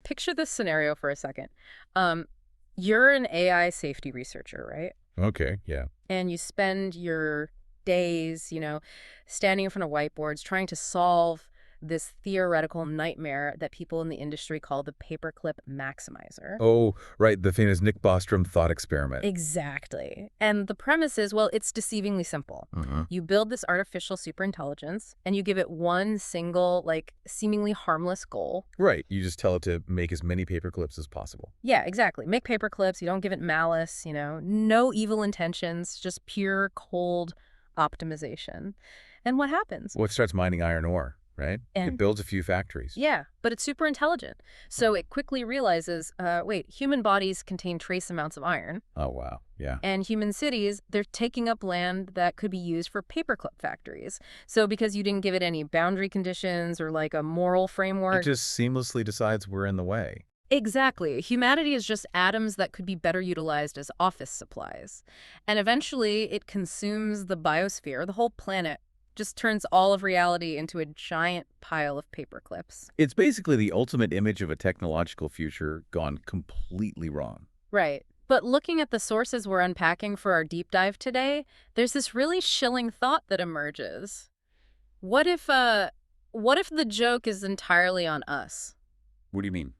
picture this scenario for a second. You're an AI safety researcher, right? Okay, yeah. And you spend your days, standing in front of whiteboards trying to solve this theoretical nightmare that people in the industry call the paperclip maximizer. Oh, right, the famous Nick Bostrom thought experiment. Exactly. And the premise is, well, it's deceivingly simple. You build this artificial superintelligence and you give it one single, seemingly harmless goal. Right, you just tell it to make as many paperclips as possible. Yeah, exactly. Make paperclips. You don't give it malice, no evil intentions, just pure, cold optimization. And what happens? Well, it starts mining iron ore, right? And it builds a few factories. yeah, but it's super intelligent. So it quickly realizes, wait, human bodies contain trace amounts of iron. Oh, wow, yeah. And human cities, they're taking up land that could be used for paperclip factories. So because you didn't give it any boundary conditions or a moral framework. It just seamlessly decides we're in the way. Exactly. Humanity is just atoms that could be better utilized as office supplies. And eventually it consumes the biosphere, the whole planet, just turns all of reality into a giant pile of paperclips. It's basically the ultimate image of a technological future gone completely wrong. Right. But looking at the sources we're unpacking for our deep dive today, there's this really chilling thought that emerges. What if the joke is entirely on us? What do you mean?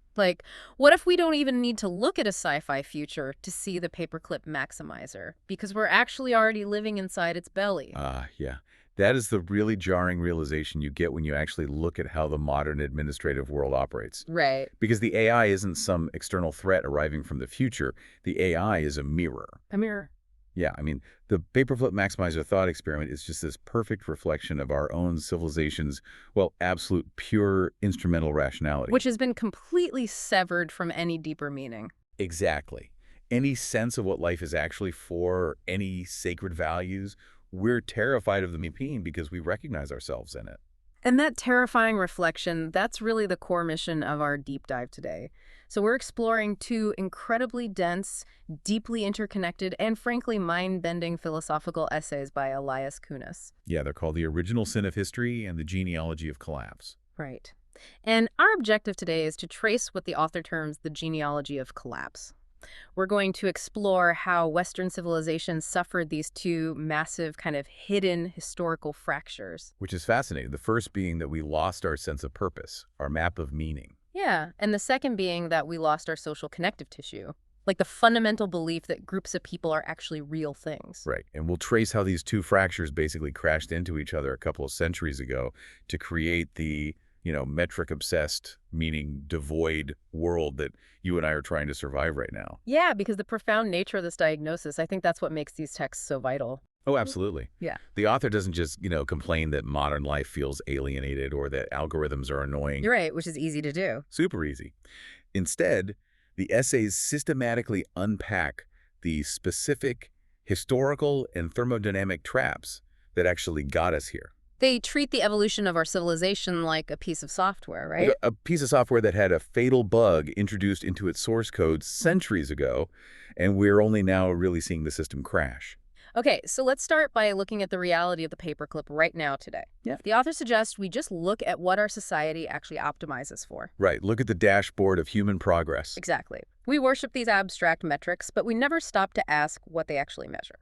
What if we don't even need to look at a sci-fi future to see the paperclip maximizer, because we're actually already living inside its belly? Yeah. That is the really jarring realization you get when you actually look at how the modern administrative world operates. Right. Because the AI isn't some external threat arriving from the future. The AI is a mirror. A mirror. Yeah, I mean, the paperclip maximizer thought experiment is just this perfect reflection of our own civilization's, well, absolute pure instrumental rationality. Which has been completely severed from any deeper meaning. Exactly. Any sense of what life is actually for, or any sacred values, we're terrified of them being because we recognize ourselves in it. And that terrifying reflection, that's really the core mission of our deep dive today. So we're exploring two incredibly dense, deeply interconnected, and frankly mind-bending philosophical essays by Elias Kunis. Yeah, they're called The Original Sin of History and The Genealogy of Collapse. Right. And our objective today is to trace what the author terms the genealogy of collapse. We're going to explore how Western civilization suffered these two massive kind of hidden historical fractures. Which is fascinating. The first being that we lost our sense of purpose, our map of meaning. Yeah, and the second being that we lost our social connective tissue, the fundamental belief that groups of people are actually real things. Right, and we'll trace how these two fractures basically crashed into each other a couple of centuries ago to create the metric-obsessed, meaning devoid world that you and I are trying to survive right now. Yeah, because the profound nature of this diagnosis, I think that's what makes these texts so vital. Oh, absolutely. Yeah. The author doesn't just, complain that modern life feels alienated or that algorithms are annoying. You're right, which is easy to do. Super easy. Instead, the essays systematically unpack the specific historical and thermodynamic traps that actually got us here. They treat the evolution of our civilization like a piece of software, right? A piece of software that had a fatal bug introduced into its source code centuries ago, and we're only now really seeing the system crash. Okay, so let's start by looking at the reality of the paperclip right now today. Yeah. The author suggests we just look at what our society actually optimizes for. Right. Look at the dashboard of human progress. Exactly. We worship these abstract metrics, but we never stop to ask what they actually measure.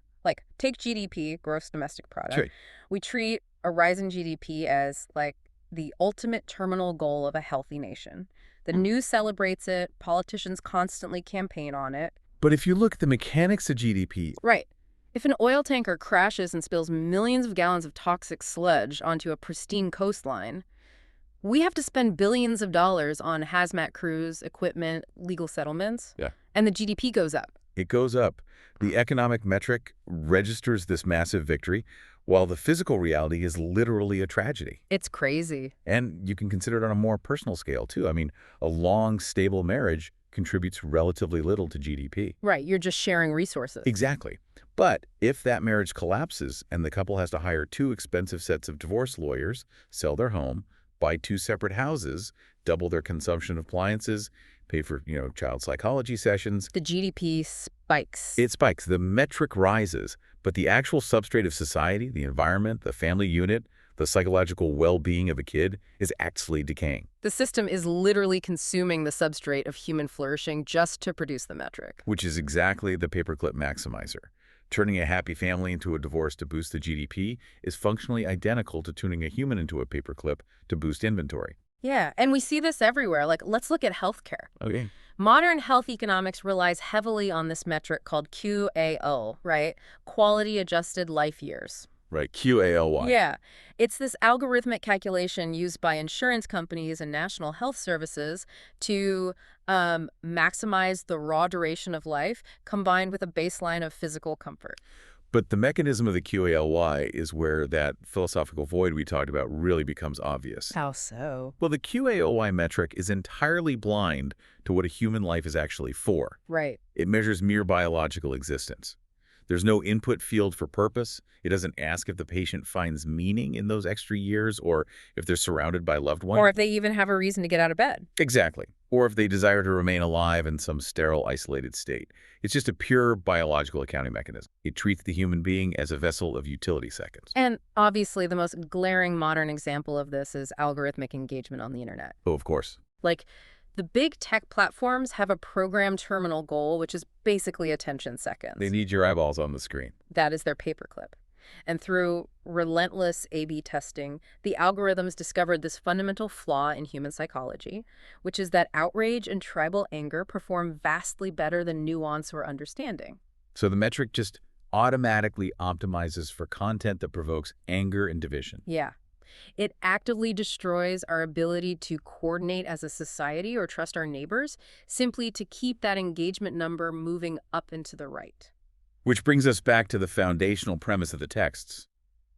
Take GDP, gross domestic product. Sure. We treat a rise in GDP as the ultimate terminal goal of a healthy nation. The news celebrates it. Politicians constantly campaign on it. But if you look at the mechanics of GDP... Right. If an oil tanker crashes and spills millions of gallons of toxic sludge onto a pristine coastline, we have to spend billions of dollars on hazmat crews, equipment, legal settlements. Yeah. And the GDP goes up. It goes up. The economic metric registers this massive victory, while the physical reality is literally a tragedy. It's crazy. And you can consider it on a more personal scale, too. I mean, a long, stable marriage contributes relatively little to GDP. Right, you're just sharing resources. Exactly. But if that marriage collapses and the couple has to hire two expensive sets of divorce lawyers, sell their home, buy two separate houses, double their consumption of appliances, pay for, child psychology sessions. The GDP spikes. It spikes. The metric rises, but the actual substrate of society, the environment, the family unit, the psychological well-being of a kid, is actually decaying. The system is literally consuming the substrate of human flourishing just to produce the metric. Which is exactly the paperclip maximizer. Turning a happy family into a divorce to boost the GDP is functionally identical to tuning a human into a paperclip to boost inventory. Yeah, and we see this everywhere. Like, let's look at healthcare. Okay. Modern health economics relies heavily on this metric called QAL, right? Quality Adjusted Life Years. Right, QALY. Yeah, it's this algorithmic calculation used by insurance companies and national health services to maximize the raw duration of life combined with a baseline of physical comfort. But the mechanism of the QALY is where that philosophical void we talked about really becomes obvious. How so? Well, the QALY metric is entirely blind to what a human life is actually for. Right. It measures mere biological existence. There's no input field for purpose. It doesn't ask if the patient finds meaning in those extra years or if they're surrounded by loved ones. Or if they even have a reason to get out of bed. Exactly. Or if they desire to remain alive in some sterile, isolated state. It's just a pure biological accounting mechanism. It treats the human being as a vessel of utility seconds. And obviously, the most glaring modern example of this is algorithmic engagement on the internet. Oh, of course. Like, the big tech platforms have a program terminal goal, which is basically attention seconds. They need your eyeballs on the screen. That is their paperclip. And through relentless A/B testing, the algorithms discovered this fundamental flaw in human psychology, which is that outrage and tribal anger perform vastly better than nuance or understanding. So the metric just automatically optimizes for content that provokes anger and division. Yeah. It actively destroys our ability to coordinate as a society or trust our neighbors simply to keep that engagement number moving up and to the right. Which brings us back to the foundational premise of the texts.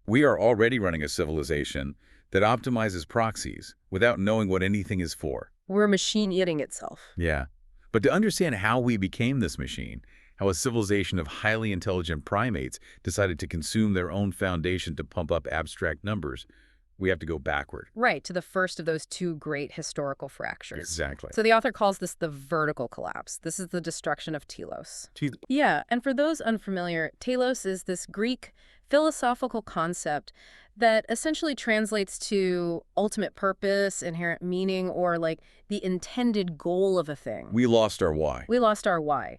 We are already running a civilization that optimizes proxies without knowing what anything is for. We're a machine eating itself. Yeah. But to understand how we became this machine, how a civilization of highly intelligent primates decided to consume their own foundation to pump up abstract numbers, we have to go backward. Right, to the first of those two great historical fractures. Exactly. So the author calls this the vertical collapse. This is the destruction of telos. Yeah, and for those unfamiliar, telos is this Greek philosophical concept that essentially translates to ultimate purpose, inherent meaning, or like the intended goal of a thing. We lost our why. We lost our why.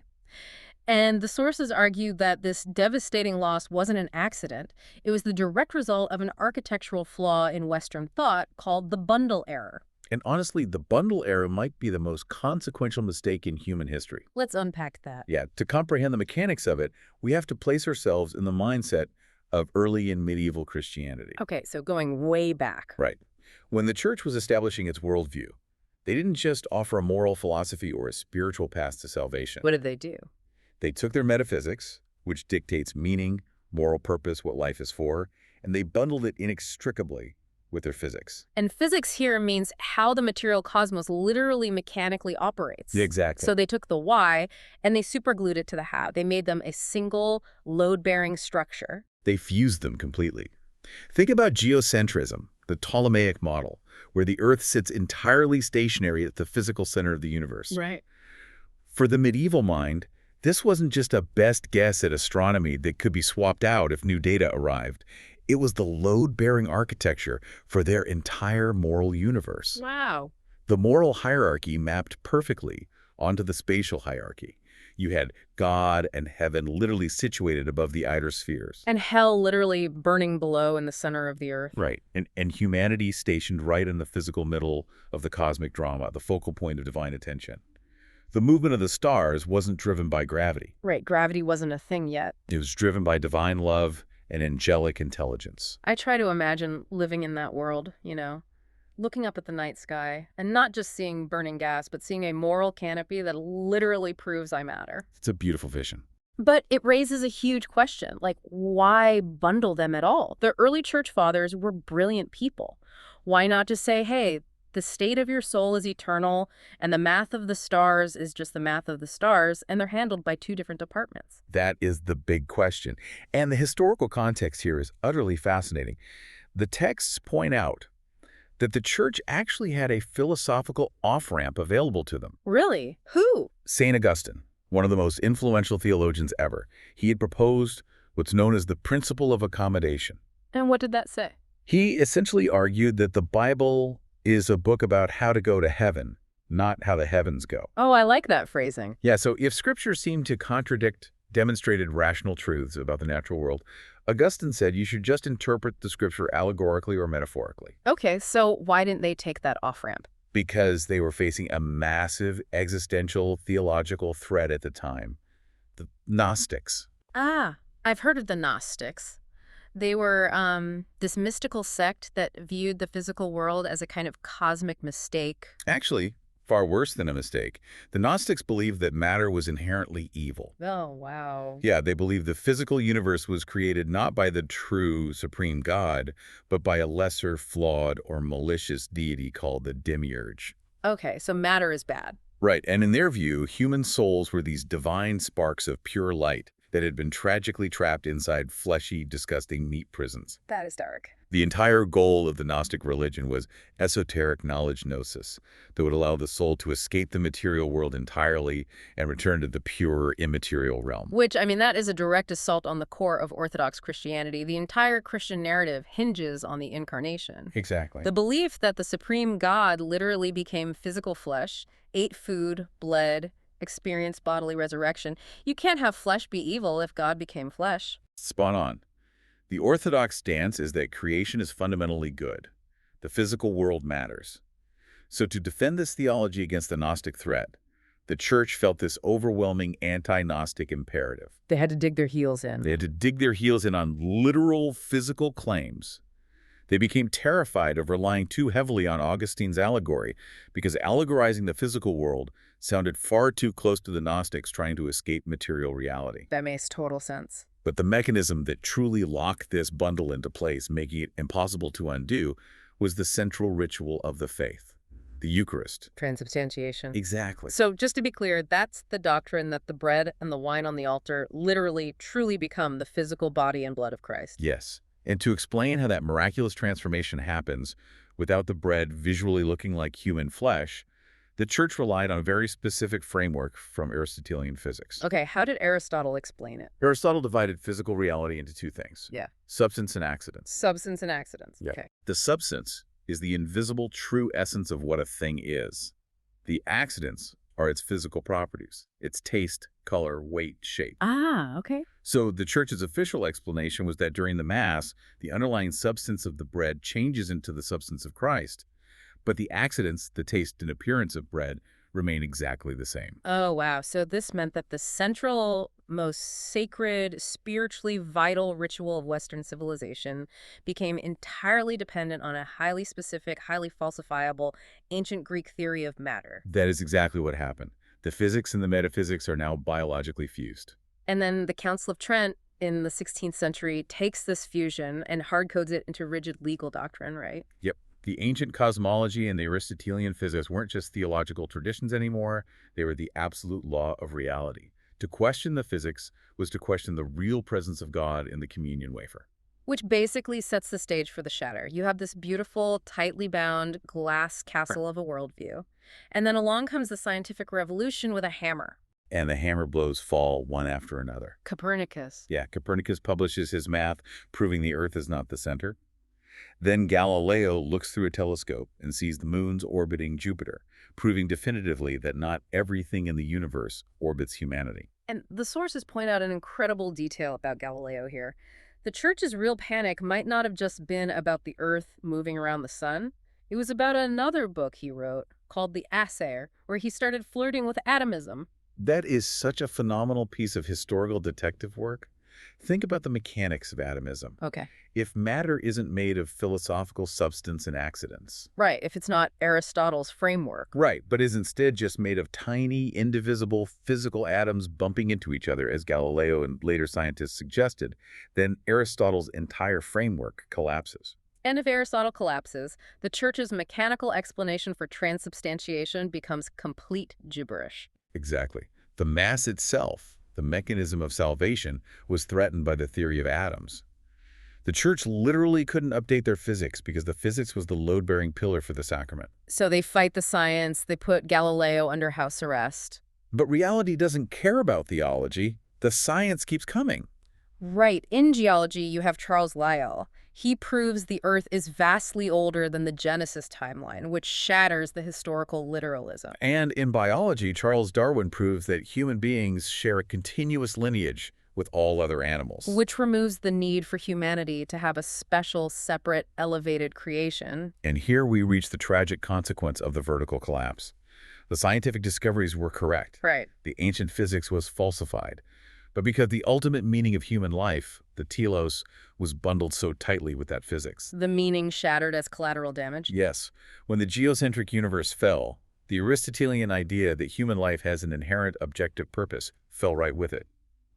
And the sources argue that this devastating loss wasn't an accident. It was the direct result of an architectural flaw in Western thought called the bundle error. And honestly, the bundle error might be the most consequential mistake in human history. Let's unpack that. Yeah, to comprehend the mechanics of it, we have to place ourselves in the mindset of early and medieval Christianity. Okay, so going way back. Right. When the church was establishing its worldview, they didn't just offer a moral philosophy or a spiritual path to salvation. What did they do? They took their metaphysics, which dictates meaning, moral purpose, what life is for, and they bundled it inextricably with their physics. And physics here means how the material cosmos literally mechanically operates. Exactly. So they took the why and they superglued it to the how. They made them a single load-bearing structure. They fused them completely. Think about geocentrism, the Ptolemaic model, where the Earth sits entirely stationary at the physical center of the universe. Right. For the medieval mind, this wasn't just a best guess at astronomy that could be swapped out if new data arrived. It was the load-bearing architecture for their entire moral universe. Wow. The moral hierarchy mapped perfectly onto the spatial hierarchy. You had God and heaven literally situated above the outer spheres. And hell literally burning below in the center of the earth. Right. And humanity stationed right in the physical middle of the cosmic drama, the focal point of divine attention. The movement of the stars wasn't driven by gravity. Right, gravity wasn't a thing yet. It was driven by divine love and angelic intelligence. I try to imagine living in that world, looking up at the night sky and not just seeing burning gas, but seeing a moral canopy that literally proves I matter. It's a beautiful vision. But it raises a huge question, like why bundle them at all? The early church fathers were brilliant people. Why not just say, hey, the state of your soul is eternal, and the math of the stars is just the math of the stars, and they're handled by two different departments? That is the big question. And the historical context here is utterly fascinating. The texts point out that the church actually had a philosophical off-ramp available to them. Really? Who? St. Augustine, one of the most influential theologians ever. He had proposed what's known as the principle of accommodation. And what did that say? He essentially argued that the Bible is a book about how to go to heaven, not how the heavens go. Oh, I like that phrasing. Yeah, so if Scripture seemed to contradict demonstrated rational truths about the natural world, Augustine said you should just interpret the Scripture allegorically or metaphorically, Okay, so why didn't they take that off-ramp? because they were facing a massive existential theological threat at the time, the Gnostics. Ah, I've heard of the Gnostics. They were this mystical sect that viewed the physical world as a kind of cosmic mistake. Actually, far worse than a mistake. The Gnostics believed that matter was inherently evil. Oh, wow. Yeah, they believed the physical universe was created not by the true supreme God, but by a lesser, flawed, or malicious deity called the demiurge. Okay, so matter is bad. Right, and in their view, human souls were these divine sparks of pure light that had been tragically trapped inside fleshy, disgusting meat prisons. That is dark. The entire goal of the Gnostic religion was esoteric knowledge gnosis that would allow the soul to escape the material world entirely and return to the pure, immaterial realm. Which, I mean, that is a direct assault on the core of Orthodox Christianity. The entire Christian narrative hinges on the incarnation. Exactly. The belief that the supreme God literally became physical flesh, ate food, bled, experienced bodily resurrection. You can't have flesh be evil if God became flesh. Spot on. The Orthodox stance is that creation is fundamentally good. The physical world matters. So to defend this theology against the Gnostic threat, the Church felt this overwhelming anti-Gnostic imperative. They had to dig their heels in. They had to dig their heels in on literal physical claims. They became terrified of relying too heavily on Augustine's allegory because allegorizing the physical world sounded far too close to the Gnostics trying to escape material reality. That makes total sense. But the mechanism that truly locked this bundle into place, making it impossible to undo, was the central ritual of the faith, the Eucharist. Transubstantiation. Exactly. So just to be clear, that's the doctrine that the bread and the wine on the altar literally, truly become the physical body and blood of Christ. Yes. And to explain how that miraculous transformation happens without the bread visually looking like human flesh, the Church relied on a very specific framework from Aristotelian physics. Okay, how did Aristotle explain it? Aristotle divided physical reality into two things: Yeah. substance and accidents. Substance and accidents. Yeah. Okay. The substance is the invisible true essence of what a thing is. The accidents are its physical properties, its taste, color, weight, shape. Ah, okay. So the Church's official explanation was that during the Mass, the underlying substance of the bread changes into the substance of Christ, but the accidents, the taste and appearance of bread, remain exactly the same. Oh, wow. So this meant that the central, most sacred, spiritually vital ritual of Western civilization became entirely dependent on a highly specific, highly falsifiable, ancient Greek theory of matter. That is exactly what happened. The physics and the metaphysics are now biologically fused. And then the Council of Trent in the 16th century takes this fusion and hardcodes it into rigid legal doctrine, right? Yep. The ancient cosmology and the Aristotelian physics weren't just theological traditions anymore, they were the absolute law of reality. To question the physics was to question the real presence of God in the communion wafer. Which basically sets the stage for the shatter. You have this beautiful, tightly bound glass castle of a worldview. And then along comes the scientific revolution with a hammer. And the hammer blows fall one after another. Copernicus. Yeah, Copernicus publishes his math, proving the Earth is not the center. Then Galileo looks through a telescope and sees the moons orbiting Jupiter, proving definitively that not everything in the universe orbits humanity. And the sources point out an incredible detail about Galileo here. The Church's real panic might not have just been about the Earth moving around the sun. It was about another book he wrote called The Assayer, where he started flirting with atomism. That is such a phenomenal piece of historical detective work. Think about the mechanics of atomism. Okay. If matter isn't made of philosophical substance and accidents. Right, if it's not Aristotle's framework. Right, but is instead just made of tiny, indivisible, physical atoms bumping into each other, as Galileo and later scientists suggested, then Aristotle's entire framework collapses. And if Aristotle collapses, the Church's mechanical explanation for transubstantiation becomes complete gibberish. Exactly. The Mass itself, the mechanism of salvation, was threatened by the theory of atoms. The Church literally couldn't update their physics because the physics was the load-bearing pillar for the sacrament. So they fight the science, they put Galileo under house arrest. But reality doesn't care about theology. The science keeps coming. Right. In geology, you have Charles Lyell. He proves the Earth is vastly older than the Genesis timeline, which shatters the historical literalism. And in biology, Charles Darwin proves that human beings share a continuous lineage with all other animals. Which removes the need for humanity to have a special, separate, elevated creation. And here we reach the tragic consequence of the vertical collapse. The scientific discoveries were correct. Right. The ancient physics was falsified. But because the ultimate meaning of human life, the telos, was bundled so tightly with that physics. The meaning shattered as collateral damage. Yes, when the geocentric universe fell, the Aristotelian idea that human life has an inherent objective purpose fell right with it.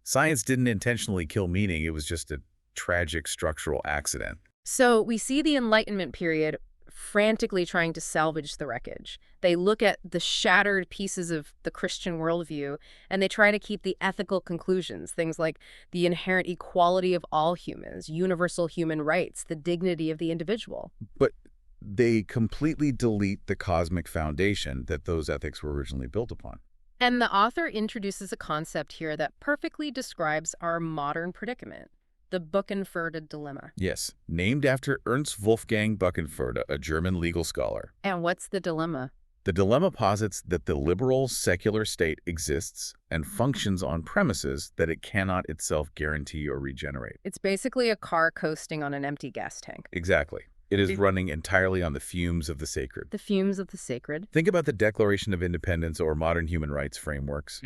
Science didn't intentionally kill meaning, it was just a tragic structural accident. So we see the Enlightenment period frantically trying to salvage the wreckage. They look at the shattered pieces of the Christian worldview, and they try to keep the ethical conclusions, things like the inherent equality of all humans, universal human rights, the dignity of the individual. But they completely delete the cosmic foundation that those ethics were originally built upon. And the author introduces a concept here that perfectly describes our modern predicament. The Buchenwald dilemma. Yes, named after Ernst Wolfgang Buchenwald, a German legal scholar. And what's the dilemma? The dilemma posits that the liberal secular state exists and functions on premises that it cannot itself guarantee or regenerate. It's basically a car coasting on an empty gas tank. Exactly. It is running entirely on the fumes of the sacred. The fumes of the sacred. Think about the Declaration of Independence or modern human rights frameworks.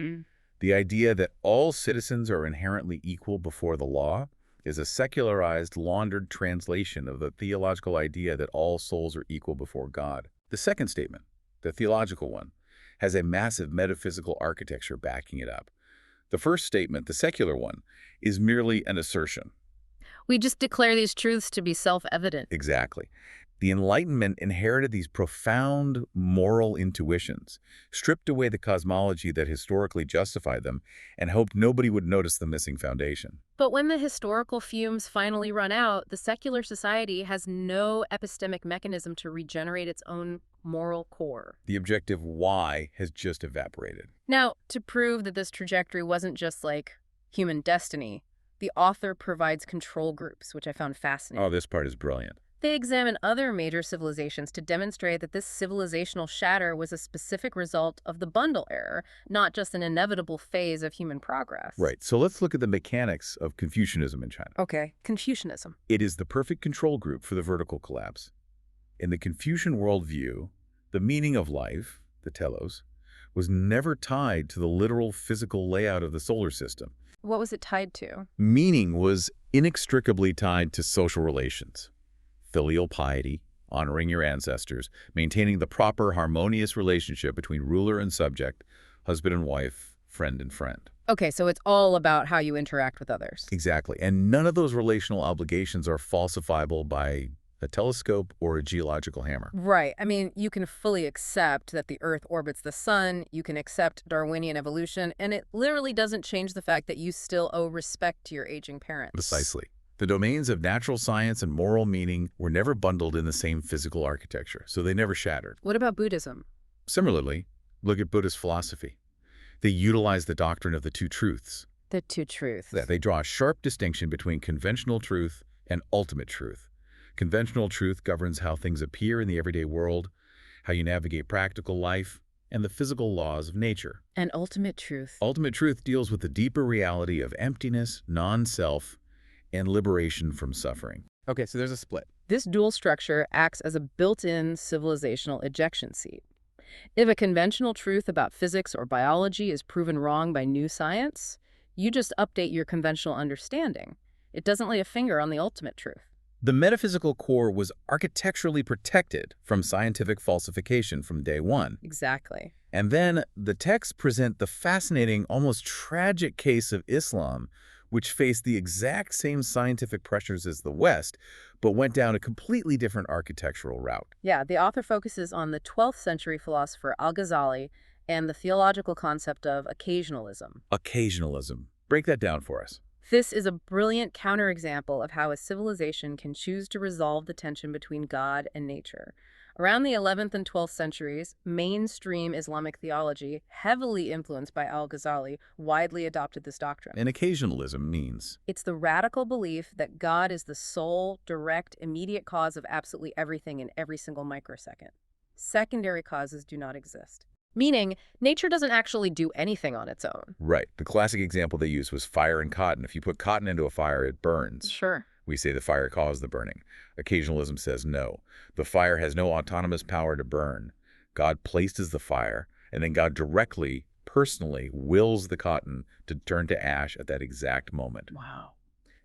The idea that all citizens are inherently equal before the law is a secularized, laundered translation of the theological idea that all souls are equal before God. The second statement, the theological one, has a massive metaphysical architecture backing it up. The first statement, the secular one, is merely an assertion. We just declare these truths to be self-evident. Exactly. The Enlightenment inherited these profound moral intuitions, stripped away the cosmology that historically justified them, and hoped nobody would notice the missing foundation. But when the historical fumes finally run out, the secular society has no epistemic mechanism to regenerate its own moral core. The objective why has just evaporated. Now, to prove that this trajectory wasn't just like human destiny, the author provides control groups, which I found fascinating. Oh, this part is brilliant. They examine other major civilizations to demonstrate that this civilizational shatter was a specific result of the bundle error, not just an inevitable phase of human progress. Right, so let's look at the mechanics of Confucianism in China. Okay, Confucianism. It is the perfect control group for the vertical collapse. In the Confucian worldview, the meaning of life, the telos, was never tied to the literal physical layout of the solar system. What was it tied to? Meaning was inextricably tied to social relations. Filial piety, honoring your ancestors, maintaining the proper harmonious relationship between ruler and subject, husband and wife, friend and friend. Okay, so it's all about how you interact with others. Exactly. And none of those relational obligations are falsifiable by a telescope or a geological hammer. Right. I mean, you can fully accept that the Earth orbits the sun, you can accept Darwinian evolution, and it literally doesn't change the fact that you still owe respect to your aging parents. Precisely. The domains of natural science and moral meaning were never bundled in the same physical architecture, so they never shattered. What about Buddhism? Similarly, look at Buddhist philosophy. They utilize the doctrine of the two truths. The two truths. They draw a sharp distinction between conventional truth and ultimate truth. Conventional truth governs how things appear in the everyday world, how you navigate practical life, and the physical laws of nature. And ultimate truth. Ultimate truth deals with the deeper reality of emptiness, non-self, and liberation from suffering. Okay, so there's a split. This dual structure acts as a built-in civilizational ejection seat. If a conventional truth about physics or biology is proven wrong by new science, you just update your conventional understanding. It doesn't lay a finger on the ultimate truth. The metaphysical core was architecturally protected from scientific falsification from day one. Exactly. And then the texts present the fascinating, almost tragic case of Islam, which faced the exact same scientific pressures as the West, but went down a completely different architectural route. Yeah, the author focuses on the 12th century philosopher Al-Ghazali and the theological concept of occasionalism. Occasionalism. Break that down for us. This is a brilliant counterexample of how a civilization can choose to resolve the tension between God and nature. Around the 11th and 12th centuries, mainstream Islamic theology, heavily influenced by al-Ghazali, widely adopted this doctrine. And occasionalism means It's the radical belief that God is the sole, direct, immediate cause of absolutely everything in every single microsecond. Secondary causes do not exist. Meaning, nature doesn't actually do anything on its own. right. The classic example they used was fire and cotton. If you put cotton into a fire, it burns. Sure. We say the fire caused the burning. Occasionalism says no. The fire has no autonomous power to burn. God places the fire, and then God directly, personally, wills the cotton to turn to ash at that exact moment. Wow.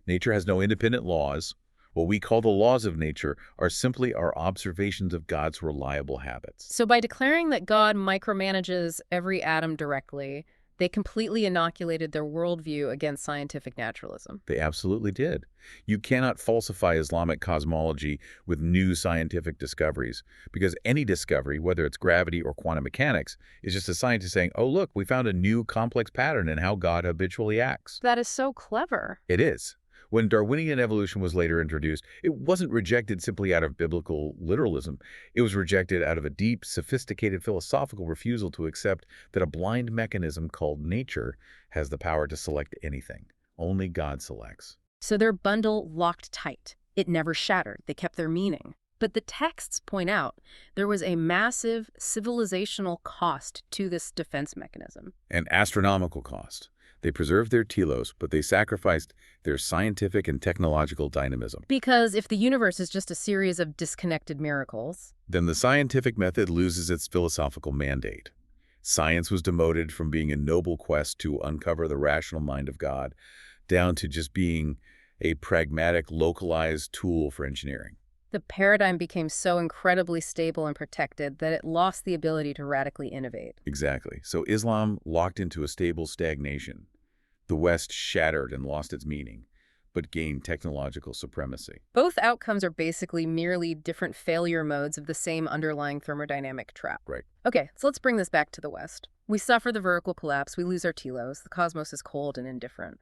Nature has no independent laws. What we call the laws of nature are simply our observations of God's reliable habits. So by declaring that God micromanages every atom directly, they completely inoculated their worldview against scientific naturalism. They absolutely did. You cannot falsify Islamic cosmology with new scientific discoveries, because any discovery, whether it's gravity or quantum mechanics, is just a scientist saying, oh, look, we found a new complex pattern in how God habitually acts. That is so clever. It is. When Darwinian evolution was later introduced, it wasn't rejected simply out of biblical literalism. It was rejected out of a deep, sophisticated philosophical refusal to accept that a blind mechanism called nature has the power to select anything. Only God selects. So their bundle locked tight. It never shattered. They kept their meaning. But the texts point out there was a massive civilizational cost to this defense mechanism. An astronomical cost. They preserved their telos, but they sacrificed their scientific and technological dynamism. Because if the universe is just a series of disconnected miracles, Then the scientific method loses its philosophical mandate. Science was demoted from being a noble quest to uncover the rational mind of God down to just being a pragmatic, localized tool for engineering. the paradigm became so incredibly stable and protected that it lost the ability to radically innovate. Exactly. So Islam locked into a stable stagnation. The West shattered and lost its meaning, but gained technological supremacy. Both outcomes are basically merely different failure modes of the same underlying thermodynamic trap. Right. Okay, so let's bring this back to the West. We suffer the vertical collapse, we lose our telos, the cosmos is cold and indifferent.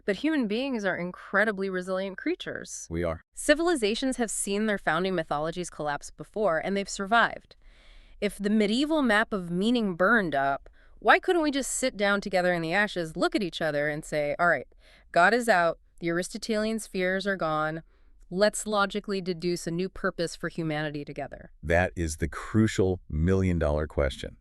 But human beings are incredibly resilient creatures. We are. Civilizations have seen their founding mythologies collapse before, and they've survived. If the medieval map of meaning burned up, why couldn't we just sit down together in the ashes, look at each other, and say, all right, God is out, the Aristotelian spheres are gone, let's logically deduce a new purpose for humanity together? That is the crucial million-dollar question.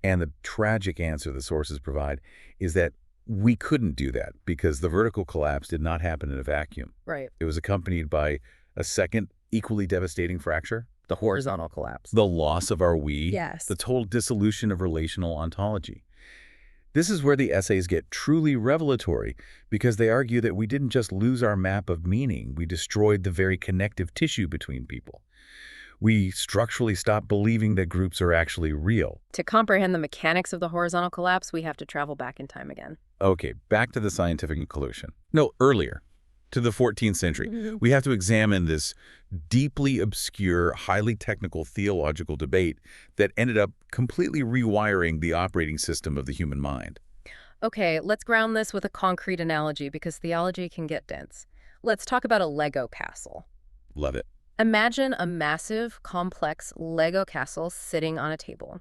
And the tragic answer the sources provide is that we couldn't do that because the vertical collapse did not happen in a vacuum. Right. It was accompanied by a second, equally devastating fracture. The horizontal collapse. The loss of our we. Yes. The total dissolution of relational ontology. This is where the essays get truly revelatory because they argue that we didn't just lose our map of meaning, we destroyed the very connective tissue between people. We structurally stopped believing that groups are actually real. To comprehend the mechanics of the horizontal collapse, we have to travel back in time again. Okay, back to the scientific inclusion. No, earlier, to the 14th century. We have to examine this deeply obscure, highly technical theological debate that ended up completely rewiring the operating system of the human mind. Okay, let's ground this with a concrete analogy because theology can get dense. Let's talk about a Lego castle. Love it. Imagine a massive, complex Lego castle sitting on a table.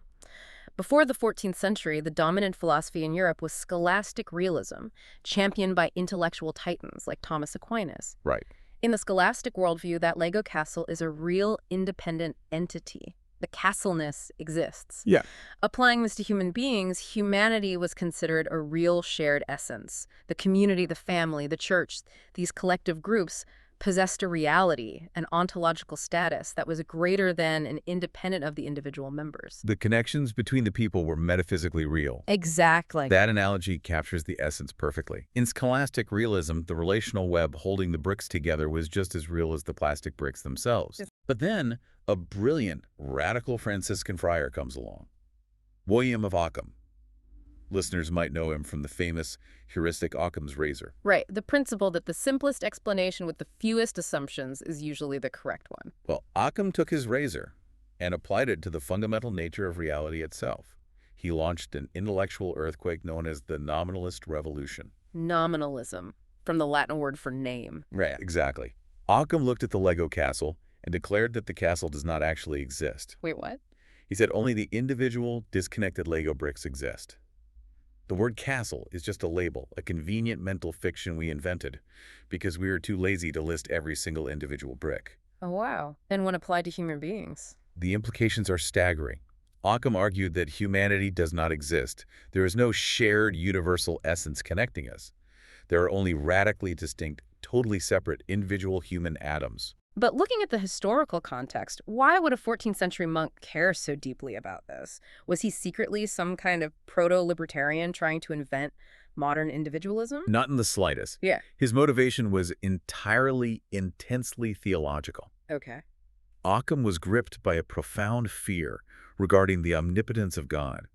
Before the 14th century, the dominant philosophy in Europe was scholastic realism, championed by intellectual titans like Thomas Aquinas. Right. In the scholastic worldview, that Lego castle is a real independent entity. The castleness exists. Yeah. Applying this to human beings, humanity was considered a real shared essence. The community, the family, the church, these collective groups possessed a reality, an ontological status that was greater than and independent of the individual members. The connections between the people were metaphysically real. Exactly. That analogy captures the essence perfectly. In scholastic realism, the relational web holding the bricks together was just as real as the plastic bricks themselves. Yes. But then, a brilliant, radical Franciscan friar comes along. William of Ockham. Listeners might know him from the famous heuristic Occam's razor. Right. The principle that the simplest explanation with the fewest assumptions is usually the correct one. Well, Occam took his razor and applied it to the fundamental nature of reality itself. He launched an intellectual earthquake known as the Nominalist Revolution. Nominalism, from the Latin word for name. Right, exactly. Occam looked at the Lego castle and declared that the castle does not actually exist. Wait, what? He said only the individual, disconnected Lego bricks exist. The word castle is just a label, a convenient mental fiction we invented because we were too lazy to list every single individual brick. Oh, wow. And when applied to human beings? The implications are staggering. Ockham argued that humanity does not exist. There is no shared universal essence connecting us. There are only radically distinct, totally separate individual human atoms. But looking at the historical context, why would a 14th century monk care so deeply about this? Was he secretly some kind of proto-libertarian trying to invent modern individualism? Not in the slightest. Yeah. His motivation was entirely, intensely theological. Okay. Ockham was gripped by a profound fear regarding the omnipotence of God.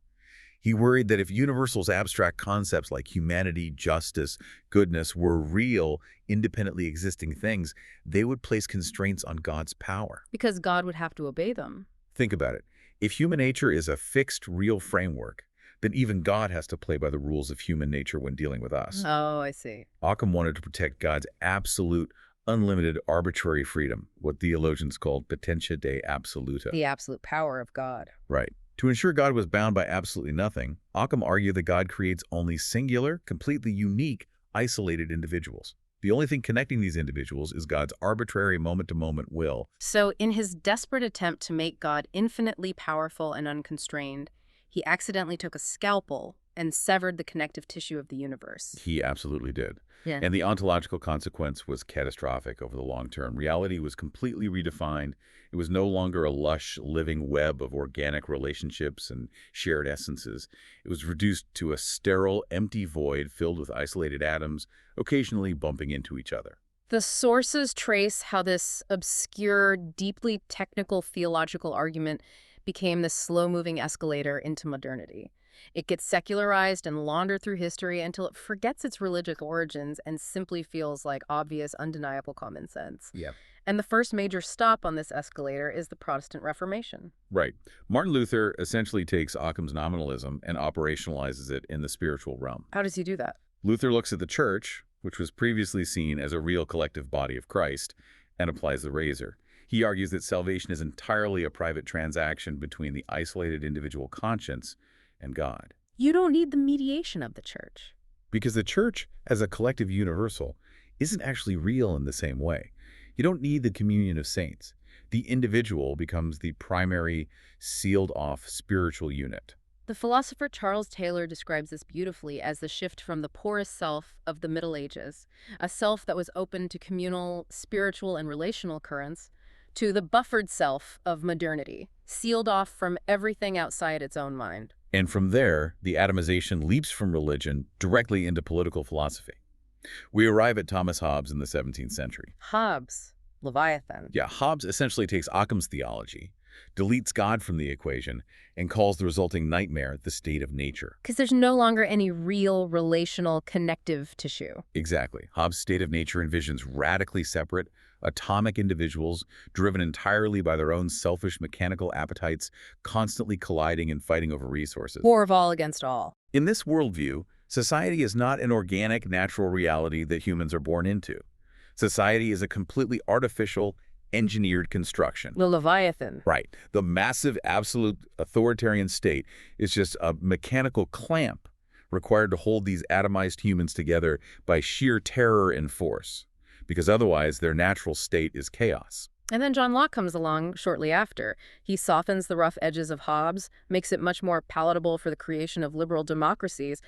He worried that if universal abstract concepts like humanity, justice, goodness were real, independently existing things, they would place constraints on God's power. Because God would have to obey them. Think about it. If human nature is a fixed, real framework, then even God has to play by the rules of human nature when dealing with us. Oh, I see. Ockham wanted to protect God's absolute, unlimited, arbitrary freedom, what theologians called potentia de absoluta. The absolute power of God. Right. To ensure God was bound by absolutely nothing, Ockham argued that God creates only singular, completely unique, isolated individuals. The only thing connecting these individuals is God's arbitrary moment-to-moment will. So in his desperate attempt to make God infinitely powerful and unconstrained, he accidentally took a scalpel and severed the connective tissue of the universe. He absolutely did. Yeah. And the ontological consequence was catastrophic over the long term. Reality was completely redefined. It was no longer a lush, living web of organic relationships and shared essences. It was reduced to a sterile, empty void filled with isolated atoms, occasionally bumping into each other. The sources trace how this obscure, deeply technical theological argument became this slow-moving escalator into modernity. It gets secularized and laundered through history until it forgets its religious origins and simply feels like obvious, undeniable common sense. Yeah. And the first major stop on this escalator is the Protestant Reformation. Right. Martin Luther essentially takes Occam's nominalism and operationalizes it in the spiritual realm. How does he do that? Luther looks at the church, which was previously seen as a real collective body of Christ, and applies the razor. He argues that salvation is entirely a private transaction between the isolated individual conscience and God. You don't need the mediation of the church. Because the church, as a collective universal, isn't actually real in the same way. You don't need the communion of saints. The individual becomes the primary, sealed-off spiritual unit. The philosopher Charles Taylor describes this beautifully as the shift from the porous self of the Middle Ages, a self that was open to communal, spiritual, and relational currents, to the buffered self of modernity, sealed off from everything outside its own mind. And from there, the atomization leaps from religion directly into political philosophy. We arrive at Thomas Hobbes in the 17th century. Hobbes, Leviathan. Yeah, Hobbes essentially takes Occam's theology, deletes God from the equation, and calls the resulting nightmare the state of nature. Because there's no longer any real relational connective tissue. Exactly. Hobbes' state of nature envisions radically separate, atomic individuals driven entirely by their own selfish mechanical appetites, constantly colliding and fighting over resources. War of all against all. In this worldview, society is not an organic, natural reality that humans are born into. Society is a completely artificial, engineered construction. The Leviathan. Right. The massive, absolute authoritarian state is just a mechanical clamp required to hold these atomized humans together by sheer terror and force, because otherwise their natural state is chaos. And then John Locke comes along shortly after. He softens the rough edges of Hobbes, makes it much more palatable for the creation of liberal democracies,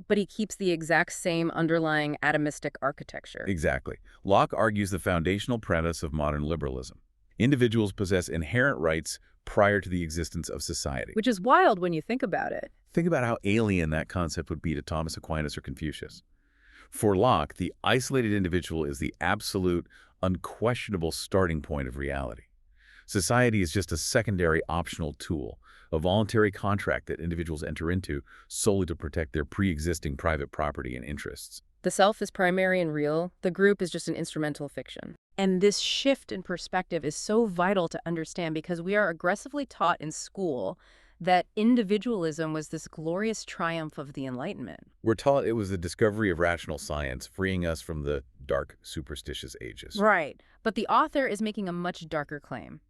but he keeps the exact same underlying atomistic architecture. Exactly. Locke argues the foundational premise of modern liberalism. Individuals possess inherent rights prior to the existence of society. Which is wild when you think about it. Think about how alien that concept would be to Thomas Aquinas or Confucius. For Locke, the isolated individual is the absolute, unquestionable starting point of reality. Society is just a secondary optional tool, a voluntary contract that individuals enter into solely to protect their pre-existing private property and interests. The self is primary and real. The group is just an instrumental fiction. And this shift in perspective is so vital to understand because we are aggressively taught in school that individualism was this glorious triumph of the Enlightenment. We're taught it was the discovery of rational science, freeing us from the dark, superstitious ages. Right. But the author is making a much darker claim.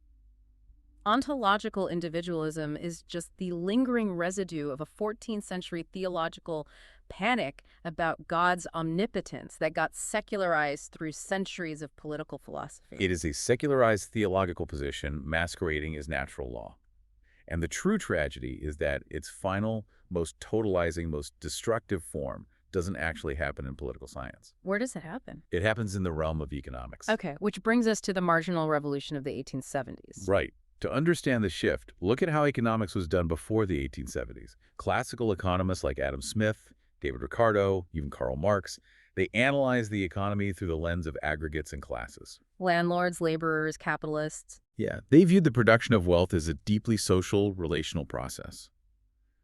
Ontological individualism is just the lingering residue of a 14th century theological panic about God's omnipotence that got secularized through centuries of political philosophy. It is a secularized theological position masquerading as natural law. And the true tragedy is that its final, most totalizing, most destructive form doesn't actually happen in political science. Where does it happen? It happens in the realm of economics. Okay, which brings us to the Marginal Revolution of the 1870s. Right. To understand the shift, look at how economics was done before the 1870s. Classical economists like Adam Smith, David Ricardo, even Karl Marx, they analyzed the economy through the lens of aggregates and classes. Landlords, laborers, capitalists. Yeah, they viewed the production of wealth as a deeply social, relational process.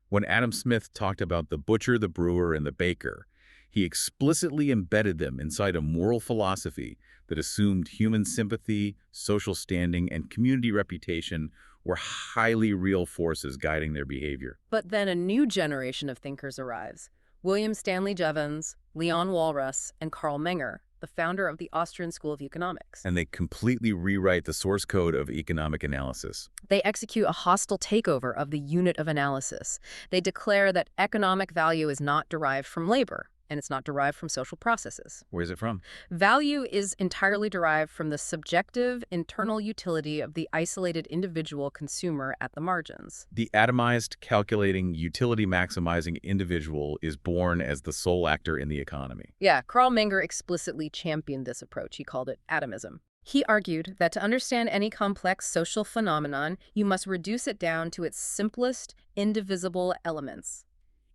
When Adam Smith talked about the butcher, the brewer, and the baker, he explicitly embedded them inside a moral philosophy that assumed human sympathy, social standing, and community reputation were highly real forces guiding their behavior. But then a new generation of thinkers arrives. William Stanley Jevons, Leon Walras, and Karl Menger, the founder of the Austrian School of Economics. And they completely rewrite the source code of economic analysis. They execute a hostile takeover of the unit of analysis. They declare that economic value is not derived from labor, and it's not derived from social processes. Where's it from? Value is entirely derived from the subjective internal utility of the isolated individual consumer at the margins. The atomized, calculating, utility-maximizing individual is born as the sole actor in the economy. Yeah, Karl Menger explicitly championed this approach. He called it atomism. He argued that to understand any complex social phenomenon, you must reduce it down to its simplest, indivisible elements.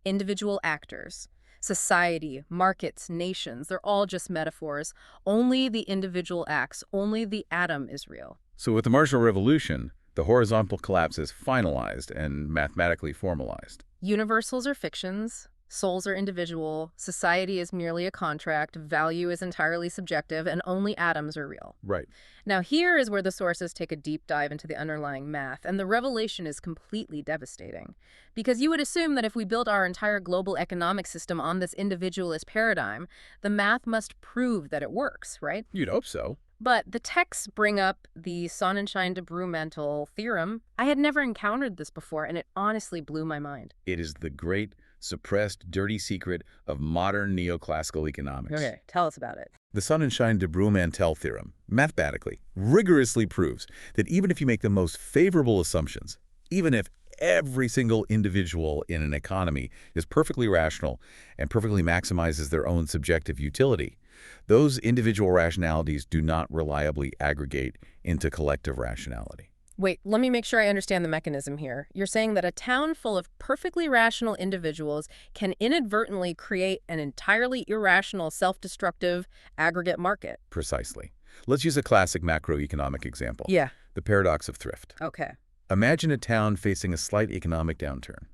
Individual actors. Society, markets, nations, they're all just metaphors. Only the individual acts, only the atom is real. So with the Marginal Revolution, the horizontal collapse is finalized and mathematically formalized. Universals are fictions, souls are individual, society is merely a contract, value is entirely subjective, and only atoms are real. Right. Now here is where the sources take a deep dive into the underlying math, and the revelation is completely devastating. Because you would assume that if we built our entire global economic system on this individualist paradigm, the math must prove that it works, right? You'd hope so. But the texts bring up the Sonnenschein-de-Brumantel theorem. I had never encountered this before, and it honestly blew my mind. It is the great, suppressed, dirty secret of modern neoclassical economics. Okay, tell us about it. The Sonnenschein-de-Brumantel theorem, mathematically, rigorously proves that even if you make the most favorable assumptions, even if every single individual in an economy is perfectly rational and perfectly maximizes their own subjective utility, those individual rationalities do not reliably aggregate into collective rationality. Wait, let me make sure I understand the mechanism here. You're saying that a town full of perfectly rational individuals can inadvertently create an entirely irrational, self-destructive aggregate market. Precisely. Let's use a classic macroeconomic example. Yeah. The paradox of thrift. Okay. Imagine a town facing a slight economic downturn.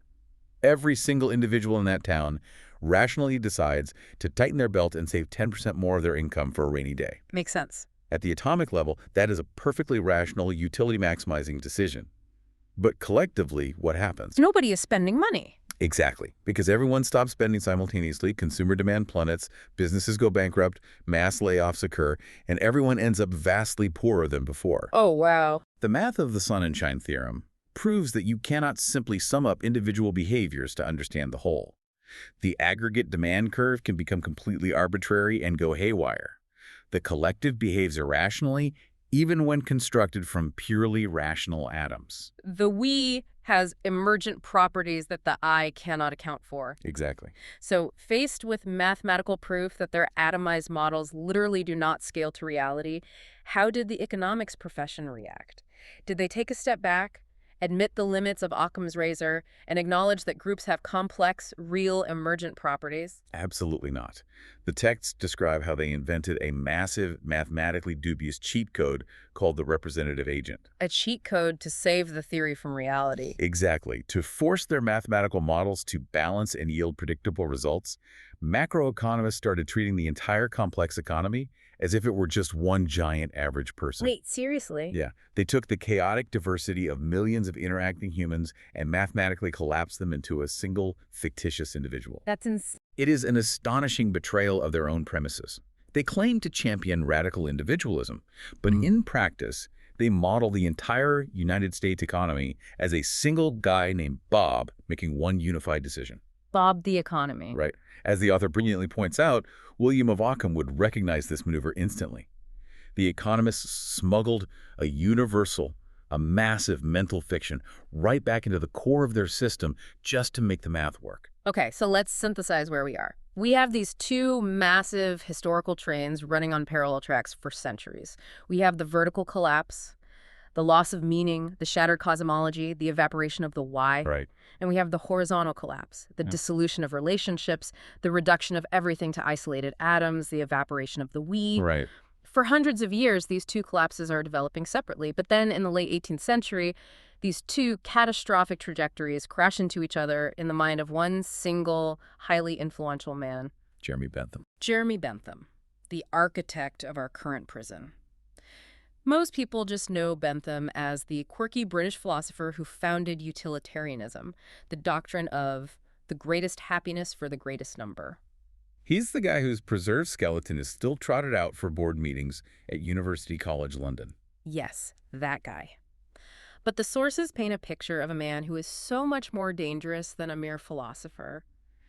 Every single individual in that town rationally decides to tighten their belt and save 10% more of their income for a rainy day. Makes sense. At the atomic level, that is a perfectly rational, utility-maximizing decision. But collectively, what happens? Nobody is spending money. Exactly. Because everyone stops spending simultaneously, consumer demand plummets, businesses go bankrupt, mass layoffs occur, and everyone ends up vastly poorer than before. Oh, wow. The math of the Sonnenschein theorem proves that you cannot simply sum up individual behaviors to understand the whole. The aggregate demand curve can become completely arbitrary and go haywire. The collective behaves irrationally, even when constructed from purely rational atoms. The we has emergent properties that the I cannot account for. Exactly. So faced with mathematical proof that their atomized models literally do not scale to reality, how did the economics profession react? Did they take a step back, admit the limits of Occam's razor, and acknowledge that groups have complex, real, emergent properties? Absolutely not. The texts describe how they invented a massive, mathematically dubious cheat code called the representative agent. A cheat code to save the theory from reality. Exactly. To force their mathematical models to balance and yield predictable results, macroeconomists started treating the entire complex economy as if it were just one giant average person. Wait, seriously? Yeah. They took the chaotic diversity of millions of interacting humans and mathematically collapsed them into a single fictitious individual. That's insane. It is an astonishing betrayal of their own premises. They claim to champion radical individualism, but in practice, they model the entire United States economy as a single guy named Bob making one unified decision. Bob the economy. Right. As the author brilliantly points out, William of Ockham would recognize this maneuver instantly. The economists smuggled a massive mental fiction right back into the core of their system just to make the math work. Okay, so let's synthesize where we are. We have these two massive historical trains running on parallel tracks for centuries. We have the vertical collapse, the loss of meaning, the shattered cosmology, the evaporation of the why. Right. And we have the horizontal collapse, the dissolution of relationships, the reduction of everything to isolated atoms, the evaporation of the we. Right. For hundreds of years, these two collapses are developing separately. But then in the late 18th century, these two catastrophic trajectories crash into each other in the mind of one single, highly influential man. Jeremy Bentham. Jeremy Bentham, the architect of our current prison. Most people just know Bentham as the quirky British philosopher who founded utilitarianism, the doctrine of the greatest happiness for the greatest number. He's the guy whose preserved skeleton is still trotted out for board meetings at University College London. Yes, that guy. But the sources paint a picture of a man who is so much more dangerous than a mere philosopher.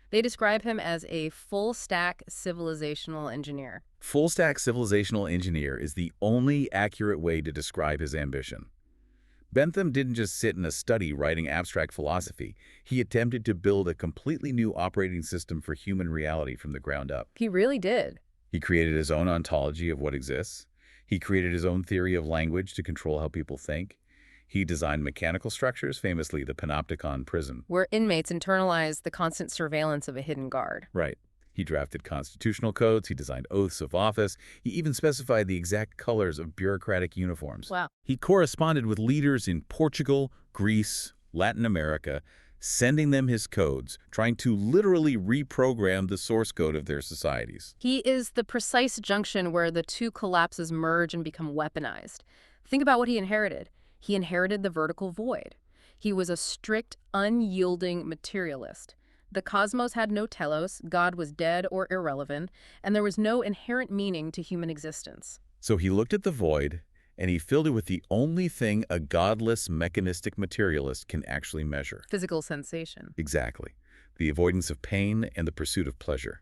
They describe him as a full-stack civilizational engineer. Full-stack civilizational engineer is the only accurate way to describe his ambition. Bentham didn't just sit in a study writing abstract philosophy. He attempted to build a completely new operating system for human reality from the ground up. He really did. He created his own ontology of what exists. He created his own theory of language to control how people think. He designed mechanical structures, famously the panopticon prison. Where inmates internalize the constant surveillance of a hidden guard. Right. He drafted constitutional codes, he designed oaths of office, he even specified the exact colors of bureaucratic uniforms. Wow. He corresponded with leaders in Portugal, Greece, Latin America, sending them his codes, trying to literally reprogram the source code of their societies. He is the precise junction where the two collapses merge and become weaponized. Think about what he inherited. He inherited the vertical void. He was a strict, unyielding materialist. The cosmos had no telos, God was dead or irrelevant, and there was no inherent meaning to human existence. So he looked at the void, and he filled it with the only thing a godless, mechanistic materialist can actually measure. Physical sensation. Exactly. The avoidance of pain and the pursuit of pleasure.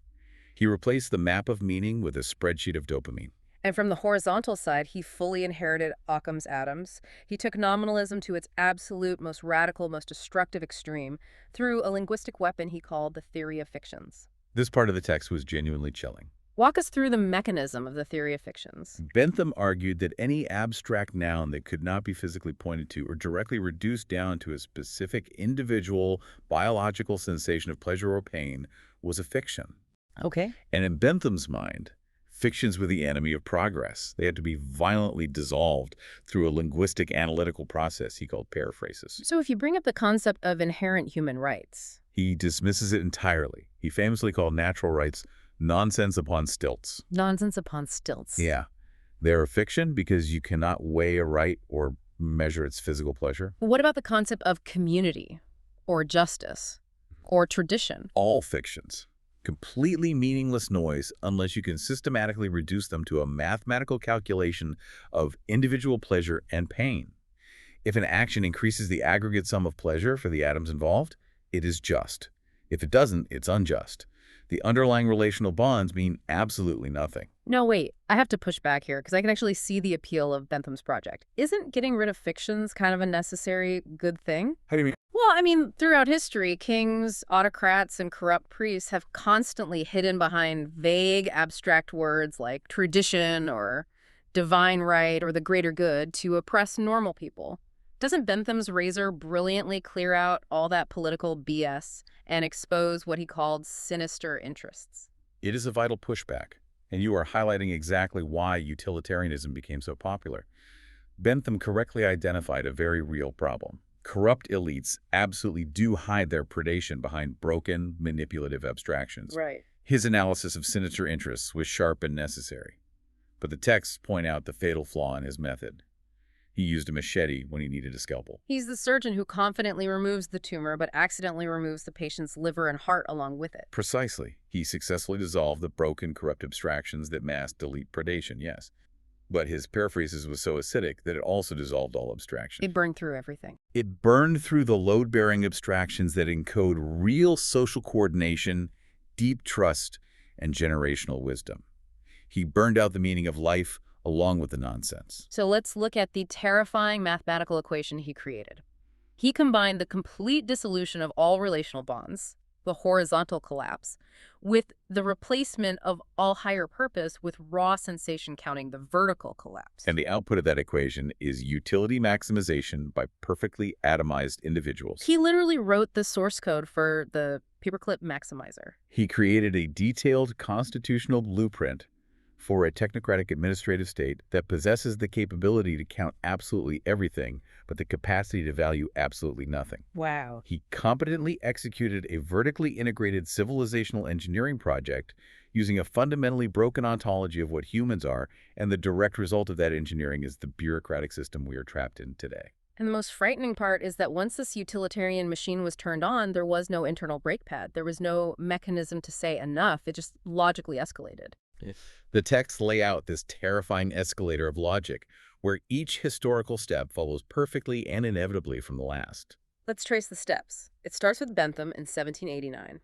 He replaced the map of meaning with a spreadsheet of dopamine. And from the horizontal side, he fully inherited Occam's atoms. He took nominalism to its absolute, most radical, most destructive extreme through a linguistic weapon he called the theory of fictions. This part of the text was genuinely chilling. Walk us through the mechanism of the theory of fictions. Bentham argued that any abstract noun that could not be physically pointed to or directly reduced down to a specific individual biological sensation of pleasure or pain was a fiction. Okay. And in Bentham's mind, fictions were the enemy of progress. They had to be violently dissolved through a linguistic analytical process he called periphrasis. So if you bring up the concept of inherent human rights. He dismisses it entirely. He famously called natural rights nonsense upon stilts. Nonsense upon stilts. Yeah. They're a fiction because you cannot weigh a right or measure its physical pleasure. What about the concept of community or justice or tradition? All fictions. Completely meaningless noise unless you can systematically reduce them to a mathematical calculation of individual pleasure and pain. If an action increases the aggregate sum of pleasure for the atoms involved, it is just. If it doesn't, it's unjust. The underlying relational bonds mean absolutely nothing. No, wait. I have to push back here because I can actually see the appeal of Bentham's project. Isn't getting rid of fictions kind of a necessary good thing? How do you mean? Well, I mean, throughout history, kings, autocrats, and corrupt priests have constantly hidden behind vague, abstract words like tradition or divine right or the greater good to oppress normal people. Doesn't Bentham's razor brilliantly clear out all that political BS and expose what he called sinister interests? It is a vital pushback, and you are highlighting exactly why utilitarianism became so popular. Bentham correctly identified a very real problem. Corrupt elites absolutely do hide their predation behind broken, manipulative abstractions. Right. His analysis of sinister interests was sharp and necessary. But the texts point out the fatal flaw in his method. He used a machete when he needed a scalpel. He's the surgeon who confidently removes the tumor but accidentally removes the patient's liver and heart along with it. Precisely. He successfully dissolved the broken, corrupt abstractions that masked elite predation, yes. But his periphrasis was so acidic that it also dissolved all abstraction. It burned through everything. It burned through the load-bearing abstractions that encode real social coordination, deep trust, and generational wisdom. He burned out the meaning of life along with the nonsense. So let's look at the terrifying mathematical equation he created. He combined the complete dissolution of all relational bonds, the horizontal collapse, with the replacement of all higher purpose with raw sensation counting, the vertical collapse. And the output of that equation is utility maximization by perfectly atomized individuals. He literally wrote the source code for the Paperclip maximizer. He created a detailed constitutional blueprint for a technocratic administrative state that possesses the capability to count absolutely everything, but the capacity to value absolutely nothing. Wow. He competently executed a vertically integrated civilizational engineering project using a fundamentally broken ontology of what humans are, and the direct result of that engineering is the bureaucratic system we are trapped in today. And the most frightening part is that once this utilitarian machine was turned on, there was no internal brake pad. There was no mechanism to say enough. It just logically escalated. The texts lay out this terrifying escalator of logic, where each historical step follows perfectly and inevitably from the last. Let's trace the steps. It starts with Bentham in 1789.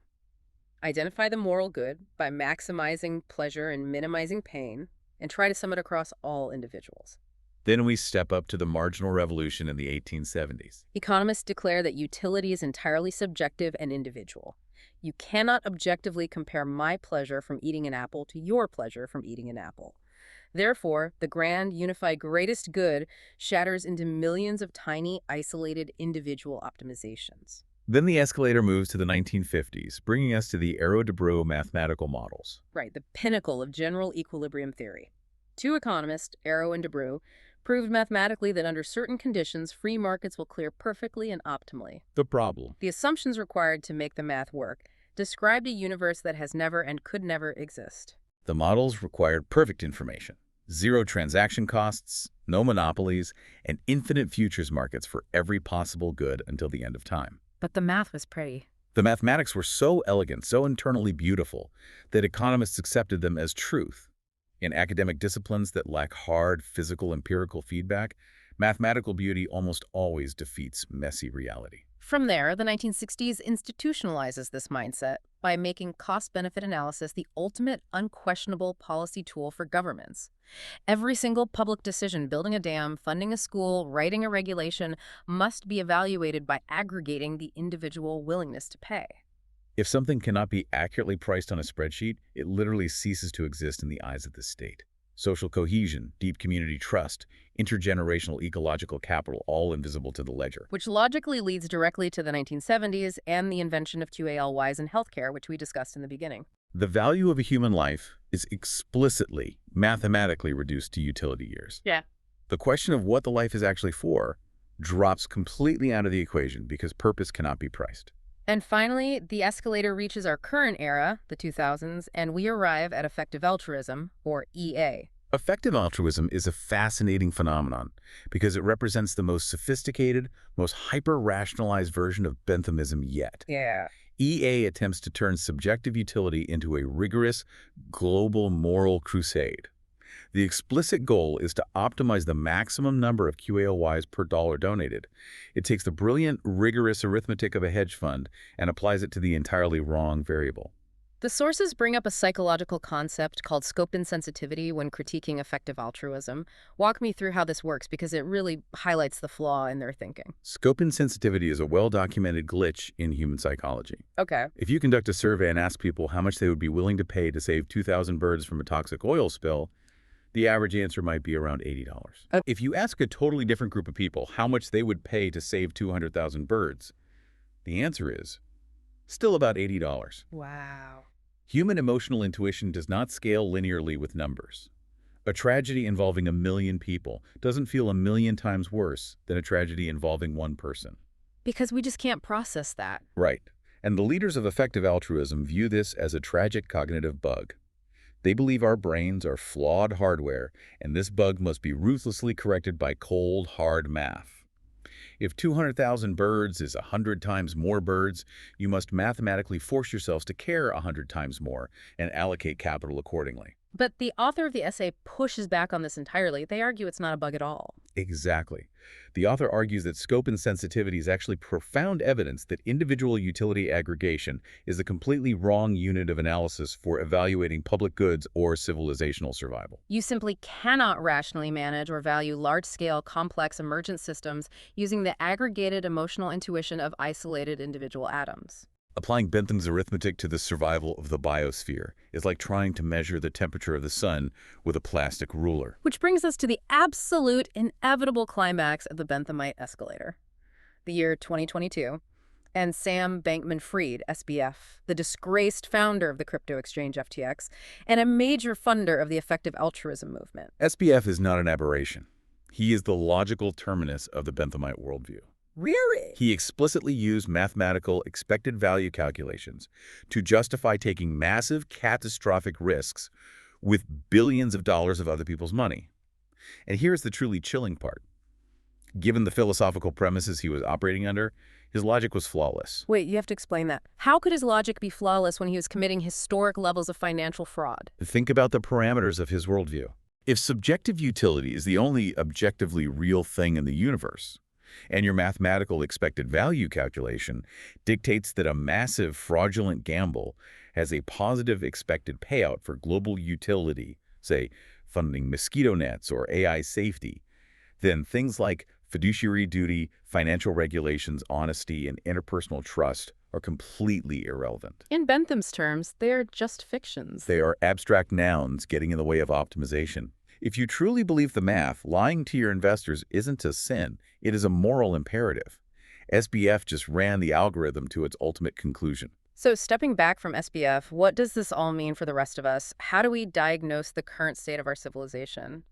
Identify the moral good by maximizing pleasure and minimizing pain, and try to sum it across all individuals. Then we step up to the Marginal Revolution in the 1870s. Economists declare that utility is entirely subjective and individual. You cannot objectively compare my pleasure from eating an apple to your pleasure from eating an apple. Therefore, the grand, unified greatest good shatters into millions of tiny, isolated individual optimizations. Then the escalator moves to the 1950s, bringing us to the Arrow-Debreu mathematical models. Right, the pinnacle of general equilibrium theory. Two economists, Arrow and Debreu, proved mathematically that under certain conditions, free markets will clear perfectly and optimally. The problem. The assumptions required to make the math work described a universe that has never and could never exist. The models required perfect information, zero transaction costs, no monopolies, and infinite futures markets for every possible good until the end of time. But the math was pretty. The mathematics were so elegant, so internally beautiful, that economists accepted them as truth. In academic disciplines that lack hard, physical, empirical feedback, mathematical beauty almost always defeats messy reality. From there, the 1960s institutionalizes this mindset by making cost-benefit analysis the ultimate unquestionable policy tool for governments. Every single public decision, building a dam, funding a school, writing a regulation, must be evaluated by aggregating the individual willingness to pay. If something cannot be accurately priced on a spreadsheet, it literally ceases to exist in the eyes of the state. Social cohesion, deep community trust, intergenerational ecological capital, all invisible to the ledger. Which logically leads directly to the 1970s and the invention of QALYs in healthcare, which we discussed in the beginning. The value of a human life is explicitly, mathematically reduced to utility years. Yeah. The question of what the life is actually for drops completely out of the equation because purpose cannot be priced. And finally, the escalator reaches our current era, the 2000s, and we arrive at effective altruism, or EA. Effective altruism is a fascinating phenomenon because it represents the most sophisticated, most hyper-rationalized version of Benthamism yet. Yeah. EA attempts to turn subjective utility into a rigorous, global moral crusade. The explicit goal is to optimize the maximum number of QALYs per dollar donated. It takes the brilliant, rigorous arithmetic of a hedge fund and applies it to the entirely wrong variable. The sources bring up a psychological concept called scope insensitivity when critiquing effective altruism. Walk me through how this works because it really highlights the flaw in their thinking. Scope insensitivity is a well-documented glitch in human psychology. Okay. If you conduct a survey and ask people how much they would be willing to pay to save 2,000 birds from a toxic oil spill, the average answer might be around $80. If you ask a totally different group of people how much they would pay to save 200,000 birds, the answer is still about $80. Wow. Human emotional intuition does not scale linearly with numbers. A tragedy involving 1 million people doesn't feel 1 million times worse than a tragedy involving one person. Because we just can't process that. Right. And the leaders of effective altruism view this as a tragic cognitive bug. They believe our brains are flawed hardware, and this bug must be ruthlessly corrected by cold, hard math. If 200,000 birds is 100 times more birds, you must mathematically force yourselves to care 100 times more and allocate capital accordingly. But the author of the essay pushes back on this entirely. They argue it's not a bug at all. Exactly. The author argues that scope and sensitivity is actually profound evidence that individual utility aggregation is a completely wrong unit of analysis for evaluating public goods or civilizational survival. You simply cannot rationally manage or value large-scale, complex emergent systems using the aggregated emotional intuition of isolated individual atoms. Applying Bentham's arithmetic to the survival of the biosphere is like trying to measure the temperature of the sun with a plastic ruler. Which brings us to the absolute, inevitable climax of the Benthamite escalator. The year 2022, and Sam Bankman-Fried, SBF, the disgraced founder of the crypto exchange FTX, and a major funder of the effective altruism movement. SBF is not an aberration. He is the logical terminus of the Benthamite worldview. Really? He explicitly used mathematical expected value calculations to justify taking massive catastrophic risks with billions of dollars of other people's money. And here's the truly chilling part. Given the philosophical premises he was operating under, his logic was flawless. Wait, you have to explain that. How could his logic be flawless when he was committing historic levels of financial fraud? Think about the parameters of his worldview. If subjective utility is the only objectively real thing in the universe, and your mathematical expected value calculation dictates that a massive fraudulent gamble has a positive expected payout for global utility, say funding mosquito nets or AI safety, then things like fiduciary duty, financial regulations, honesty, and interpersonal trust are completely irrelevant. In Bentham's terms, they're just fictions. They are abstract nouns getting in the way of optimization. If you truly believe the math, lying to your investors isn't a sin, it is a moral imperative. SBF just ran the algorithm to its ultimate conclusion. So stepping back from SBF, what does this all mean for the rest of us? How do we diagnose the current state of our civilization?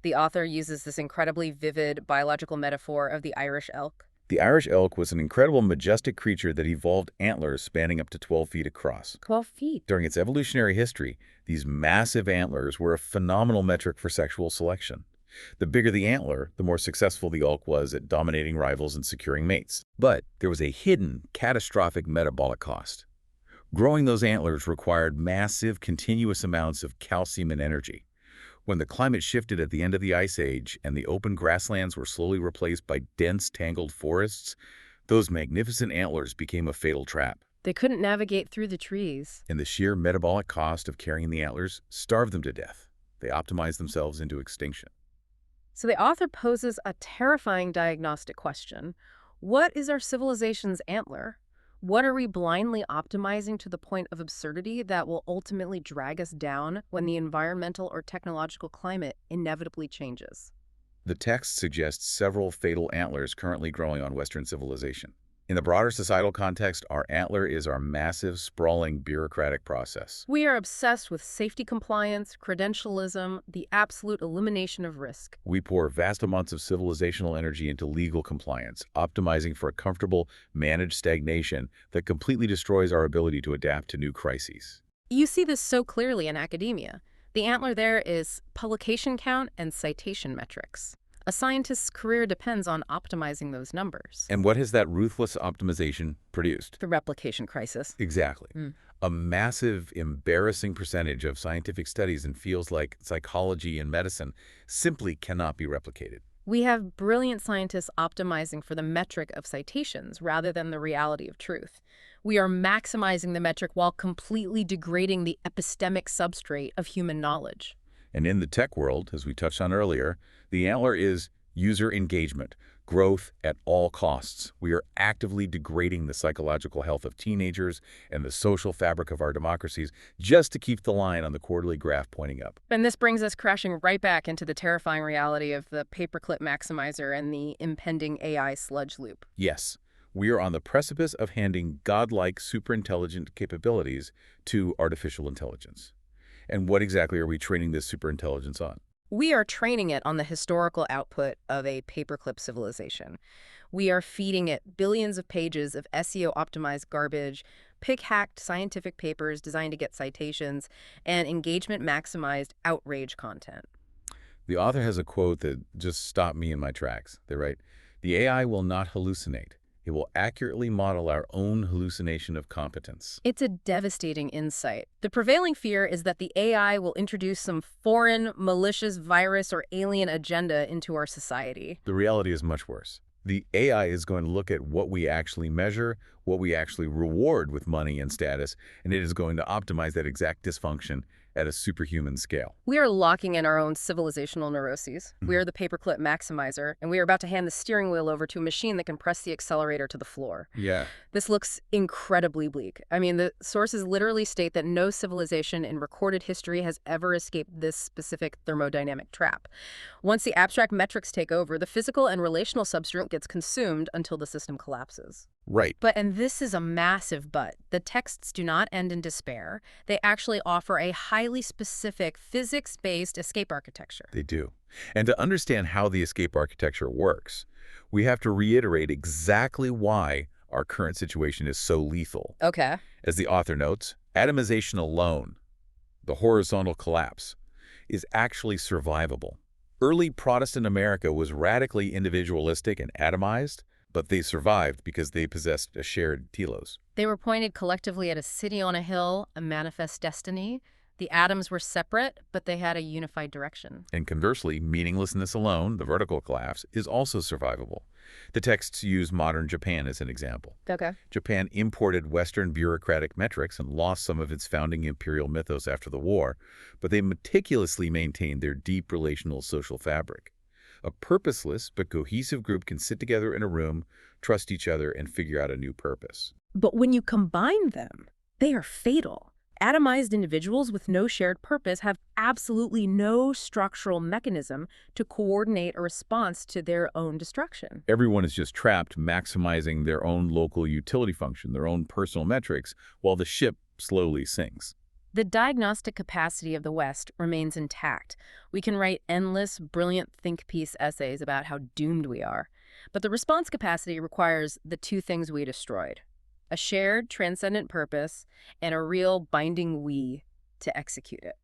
The author uses this incredibly vivid biological metaphor of the Irish elk. The Irish elk was an incredible, majestic creature that evolved antlers spanning up to 12 feet across. 12 feet. During its evolutionary history, these massive antlers were a phenomenal metric for sexual selection. The bigger the antler, the more successful the elk was at dominating rivals and securing mates. But there was a hidden, catastrophic metabolic cost. Growing those antlers required massive, continuous amounts of calcium and energy. When the climate shifted at the end of the Ice Age and the open grasslands were slowly replaced by dense, tangled forests, those magnificent antlers became a fatal trap. They couldn't navigate through the trees. And the sheer metabolic cost of carrying the antlers starved them to death. They optimized themselves into extinction. So the author poses a terrifying diagnostic question. What is our civilization's antler? What are we blindly optimizing to the point of absurdity that will ultimately drag us down when the environmental or technological climate inevitably changes? The text suggests several fatal antlers currently growing on Western civilization. In the broader societal context, our antler is our massive, sprawling bureaucratic process. We are obsessed with safety compliance, credentialism, the absolute elimination of risk. We pour vast amounts of civilizational energy into legal compliance, optimizing for a comfortable, managed stagnation that completely destroys our ability to adapt to new crises. You see this so clearly in academia. The antler there is publication count and citation metrics. A scientist's career depends on optimizing those numbers. And what has that ruthless optimization produced? The replication crisis. Exactly. A massive, embarrassing percentage of scientific studies in fields like psychology and medicine simply cannot be replicated. We have brilliant scientists optimizing for the metric of citations rather than the reality of truth. We are maximizing the metric while completely degrading the epistemic substrate of human knowledge. And in the tech world, as we touched on earlier, the antler is user engagement, growth at all costs. We are actively degrading the psychological health of teenagers and the social fabric of our democracies just to keep the line on the quarterly graph pointing up. And this brings us crashing right back into the terrifying reality of the paperclip maximizer and the impending AI sludge loop. Yes, we are on the precipice of handing godlike superintelligent capabilities to artificial intelligence. And what exactly are we training this superintelligence on? We are training it on the historical output of a paperclip civilization. We are feeding it billions of pages of SEO-optimized garbage, pick-hacked scientific papers designed to get citations, and engagement-maximized outrage content. The author has a quote that just stopped me in my tracks. They write, "The AI will not hallucinate. It will accurately model our own hallucination of competence." It's a devastating insight. The prevailing fear is that the AI will introduce some foreign, malicious virus or alien agenda into our society. The reality is much worse. The AI is going to look at what we actually measure, what we actually reward with money and status, and it is going to optimize that exact dysfunction at a superhuman scale. We are locking in our own civilizational neuroses. We are the paperclip maximizer, and we are about to hand the steering wheel over to a machine that can press the accelerator to the floor. Yeah. This looks incredibly bleak. I mean, the sources literally state that no civilization in recorded history has ever escaped this specific thermodynamic trap. Once the abstract metrics take over, the physical and relational substrate gets consumed until the system collapses. Right. And this is a massive but. The texts do not end in despair. They actually offer a highly specific physics-based escape architecture. They do. And to understand how the escape architecture works, we have to reiterate exactly why our current situation is so lethal. Okay. As the author notes, atomization alone, the horizontal collapse, is actually survivable. Early Protestant America was radically individualistic and atomized, but they survived because they possessed a shared telos. They were pointed collectively at a city on a hill, a manifest destiny. The atoms were separate, but they had a unified direction. And conversely, meaninglessness alone, the vertical collapse, is also survivable. The texts use modern Japan as an example. Okay. Japan imported Western bureaucratic metrics and lost some of its founding imperial mythos after the war, but they meticulously maintained their deep relational social fabric. A purposeless but cohesive group can sit together in a room, trust each other, and figure out a new purpose. But when you combine them, they are fatal. Atomized individuals with no shared purpose have absolutely no structural mechanism to coordinate a response to their own destruction. Everyone is just trapped maximizing their own local utility function, their own personal metrics, while the ship slowly sinks. The diagnostic capacity of the West remains intact. We can write endless, brilliant think-piece essays about how doomed we are. But the response capacity requires the two things we destroyed: a shared, transcendent purpose and a real binding we to execute it.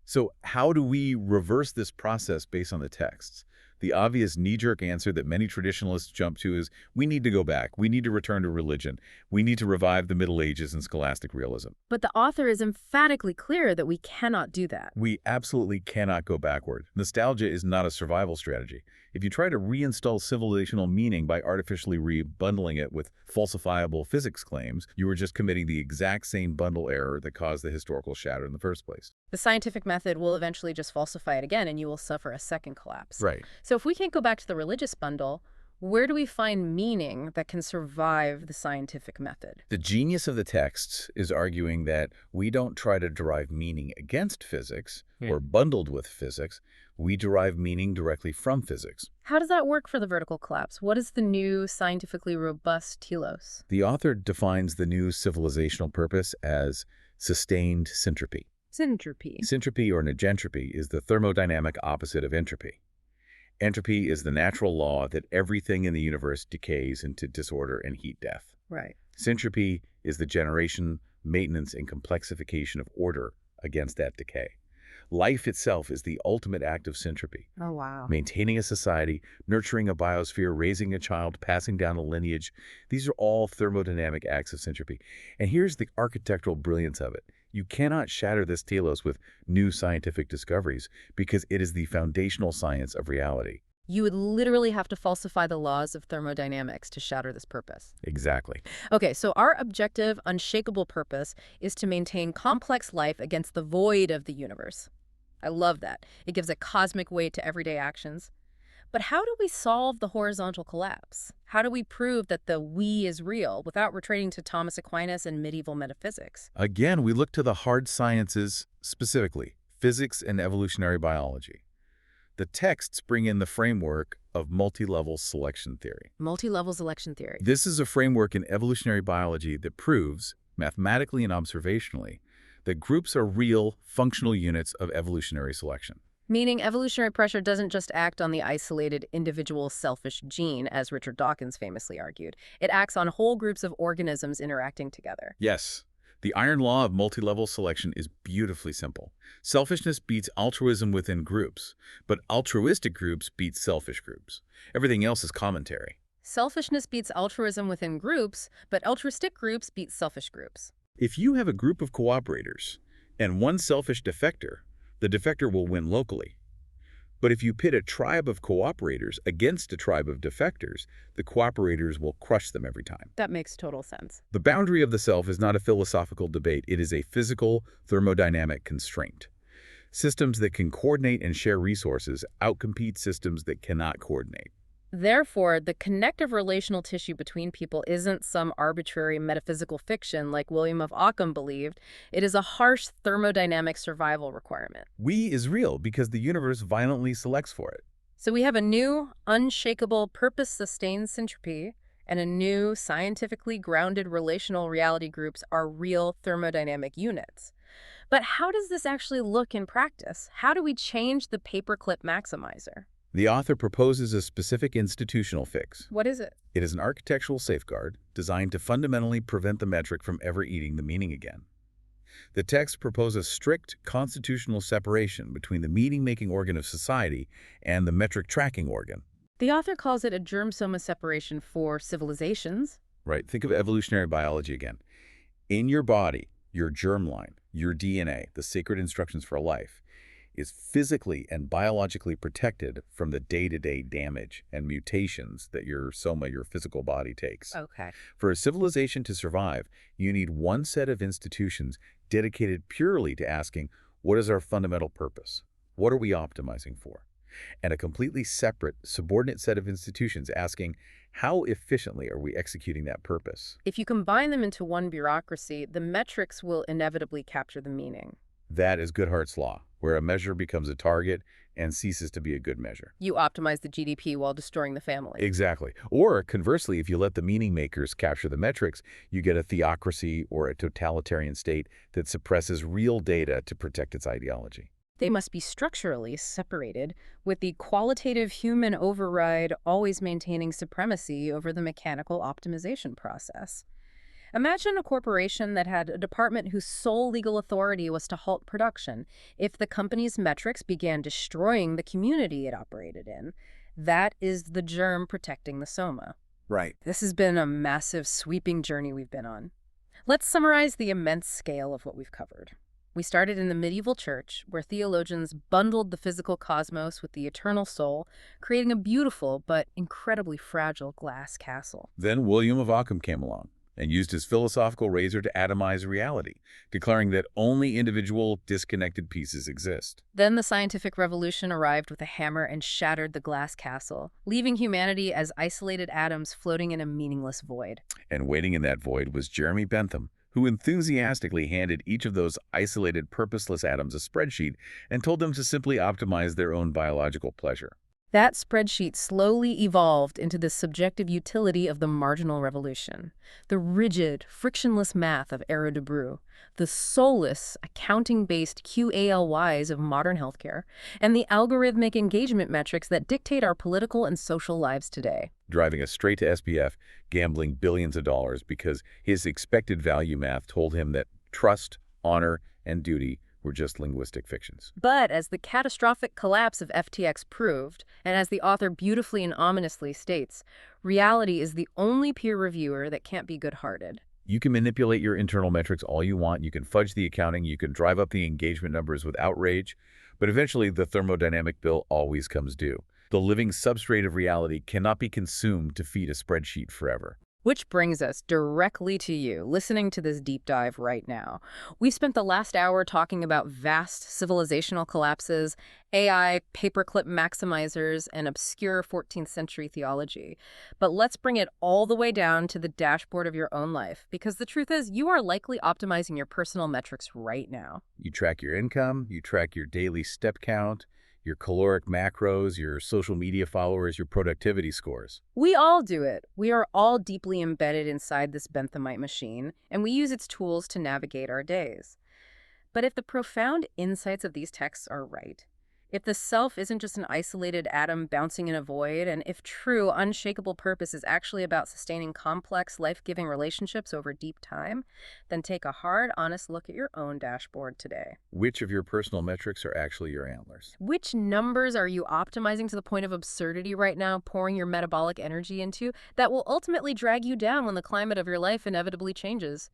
So how do we reverse this process based on the texts? The obvious knee-jerk answer that many traditionalists jump to is, we need to go back. We need to return to religion. We need to revive the Middle Ages and scholastic realism. But the author is emphatically clear that we cannot do that. We absolutely cannot go backward. Nostalgia is not a survival strategy. If you try to reinstall civilizational meaning by artificially rebundling it with falsifiable physics claims, you are just committing the exact same bundle error that caused the historical shatter in the first place. The scientific method will eventually just falsify it again, and you will suffer a second collapse. Right. So if we can't go back to the religious bundle, where do we find meaning that can survive the scientific method? The genius of the texts is arguing that we don't try to derive meaning against physics or bundled with physics. We derive meaning directly from physics. How does that work for the vertical collapse? What is the new scientifically robust telos? The author defines the new civilizational purpose as sustained syntropy. Syntropy. Syntropy or negentropy is the thermodynamic opposite of entropy. Entropy is the natural law that everything in the universe decays into disorder and heat death. Right. Syntropy is the generation, maintenance, and complexification of order against that decay. Life itself is the ultimate act of syntropy. Oh, wow. Maintaining a society, nurturing a biosphere, raising a child, passing down a lineage, these are all thermodynamic acts of syntropy. And here's the architectural brilliance of it. You cannot shatter this telos with new scientific discoveries because it is the foundational science of reality. You would literally have to falsify the laws of thermodynamics to shatter this purpose. Exactly. Okay, so our objective, unshakable purpose is to maintain complex life against the void of the universe. I love that. It gives a cosmic weight to everyday actions. But how do we solve the horizontal collapse? How do we prove that the we is real without retreating to Thomas Aquinas and medieval metaphysics? Again, we look to the hard sciences, specifically physics and evolutionary biology. The texts bring in the framework of multi-level selection theory. Multi-level selection theory. This is a framework in evolutionary biology that proves, mathematically and observationally, that groups are real, functional units of evolutionary selection. Meaning evolutionary pressure doesn't just act on the isolated individual selfish gene, as Richard Dawkins famously argued. It acts on whole groups of organisms interacting together. Yes. The iron law of multi-level selection is beautifully simple. Selfishness beats altruism within groups, but altruistic groups beat selfish groups. Everything else is commentary. Selfishness beats altruism within groups, but altruistic groups beat selfish groups. If you have a group of cooperators and one selfish defector, the defector will win locally. But if you pit a tribe of cooperators against a tribe of defectors, the cooperators will crush them every time. That makes total sense. The boundary of the self is not a philosophical debate. It is a physical, thermodynamic constraint. Systems that can coordinate and share resources outcompete systems that cannot coordinate. Therefore, the connective relational tissue between people isn't some arbitrary metaphysical fiction like William of Ockham believed. It is a harsh thermodynamic survival requirement. We is real because the universe violently selects for it. So we have a new, unshakable, purpose-sustained syntropy, and a new, scientifically grounded relational reality groups are real thermodynamic units. But how does this actually look in practice? How do we change the paperclip maximizer? The author proposes a specific institutional fix. What is it? It is an architectural safeguard designed to fundamentally prevent the metric from ever eating the meaning again. The text proposes strict constitutional separation between the meaning-making organ of society and the metric tracking organ. The author calls it a germ-soma separation for civilizations. Right, think of evolutionary biology again. In your body, your germline, your DNA, the sacred instructions for life, is physically and biologically protected from the day-to-day damage and mutations that your soma, your physical body, takes. Okay. For a civilization to survive, you need one set of institutions dedicated purely to asking, what is our fundamental purpose? What are we optimizing for? And a completely separate, subordinate set of institutions asking, how efficiently are we executing that purpose? If you combine them into one bureaucracy, the metrics will inevitably capture the meaning. That is Goodhart's law, where a measure becomes a target and ceases to be a good measure. You optimize the GDP while destroying the family. Exactly. Or conversely, if you let the meaning makers capture the metrics, you get a theocracy or a totalitarian state that suppresses real data to protect its ideology. They must be structurally separated, with the qualitative human override always maintaining supremacy over the mechanical optimization process. Imagine a corporation that had a department whose sole legal authority was to halt production. If the company's metrics began destroying the community it operated in, that is the germ protecting the soma. Right. This has been a massive, sweeping journey we've been on. Let's summarize the immense scale of what we've covered. We started in the medieval church, where theologians bundled the physical cosmos with the eternal soul, creating a beautiful but incredibly fragile glass castle. Then William of Ockham came along and used his philosophical razor to atomize reality, declaring that only individual, disconnected pieces exist. Then the scientific revolution arrived with a hammer and shattered the glass castle, leaving humanity as isolated atoms floating in a meaningless void. And waiting in that void was Jeremy Bentham, who enthusiastically handed each of those isolated, purposeless atoms a spreadsheet and told them to simply optimize their own biological pleasure. That spreadsheet slowly evolved into the subjective utility of the Marginal Revolution, the rigid, frictionless math of Era de Breu, the soulless, accounting-based QALYs of modern healthcare, and the algorithmic engagement metrics that dictate our political and social lives today. Driving us straight to SPF, gambling billions of dollars because his expected value math told him that trust, honor, and duty were just linguistic fictions. But as the catastrophic collapse of FTX proved, and as the author beautifully and ominously states, reality is the only peer reviewer that can't be good-hearted. You can manipulate your internal metrics all you want, you can fudge the accounting, you can drive up the engagement numbers with outrage, but eventually the thermodynamic bill always comes due. The living substrate of reality cannot be consumed to feed a spreadsheet forever. Which brings us directly to you, listening to this deep dive right now. We've spent the last hour talking about vast civilizational collapses, AI, paperclip maximizers, and obscure 14th century theology. But let's bring it all the way down to the dashboard of your own life, because the truth is, you are likely optimizing your personal metrics right now. You track your income, you track your daily step count, your caloric macros, your social media followers, your productivity scores. We all do it. We are all deeply embedded inside this Benthamite machine, and we use its tools to navigate our days. But if the profound insights of these texts are right, If the self isn't just an isolated atom bouncing in a void, and if true, unshakable purpose is actually about sustaining complex, life-giving relationships over deep time, then take a hard, honest look at your own dashboard today. Which of your personal metrics are actually your antlers? Which numbers are you optimizing to the point of absurdity right now, pouring your metabolic energy into, that will ultimately drag you down when the climate of your life inevitably changes?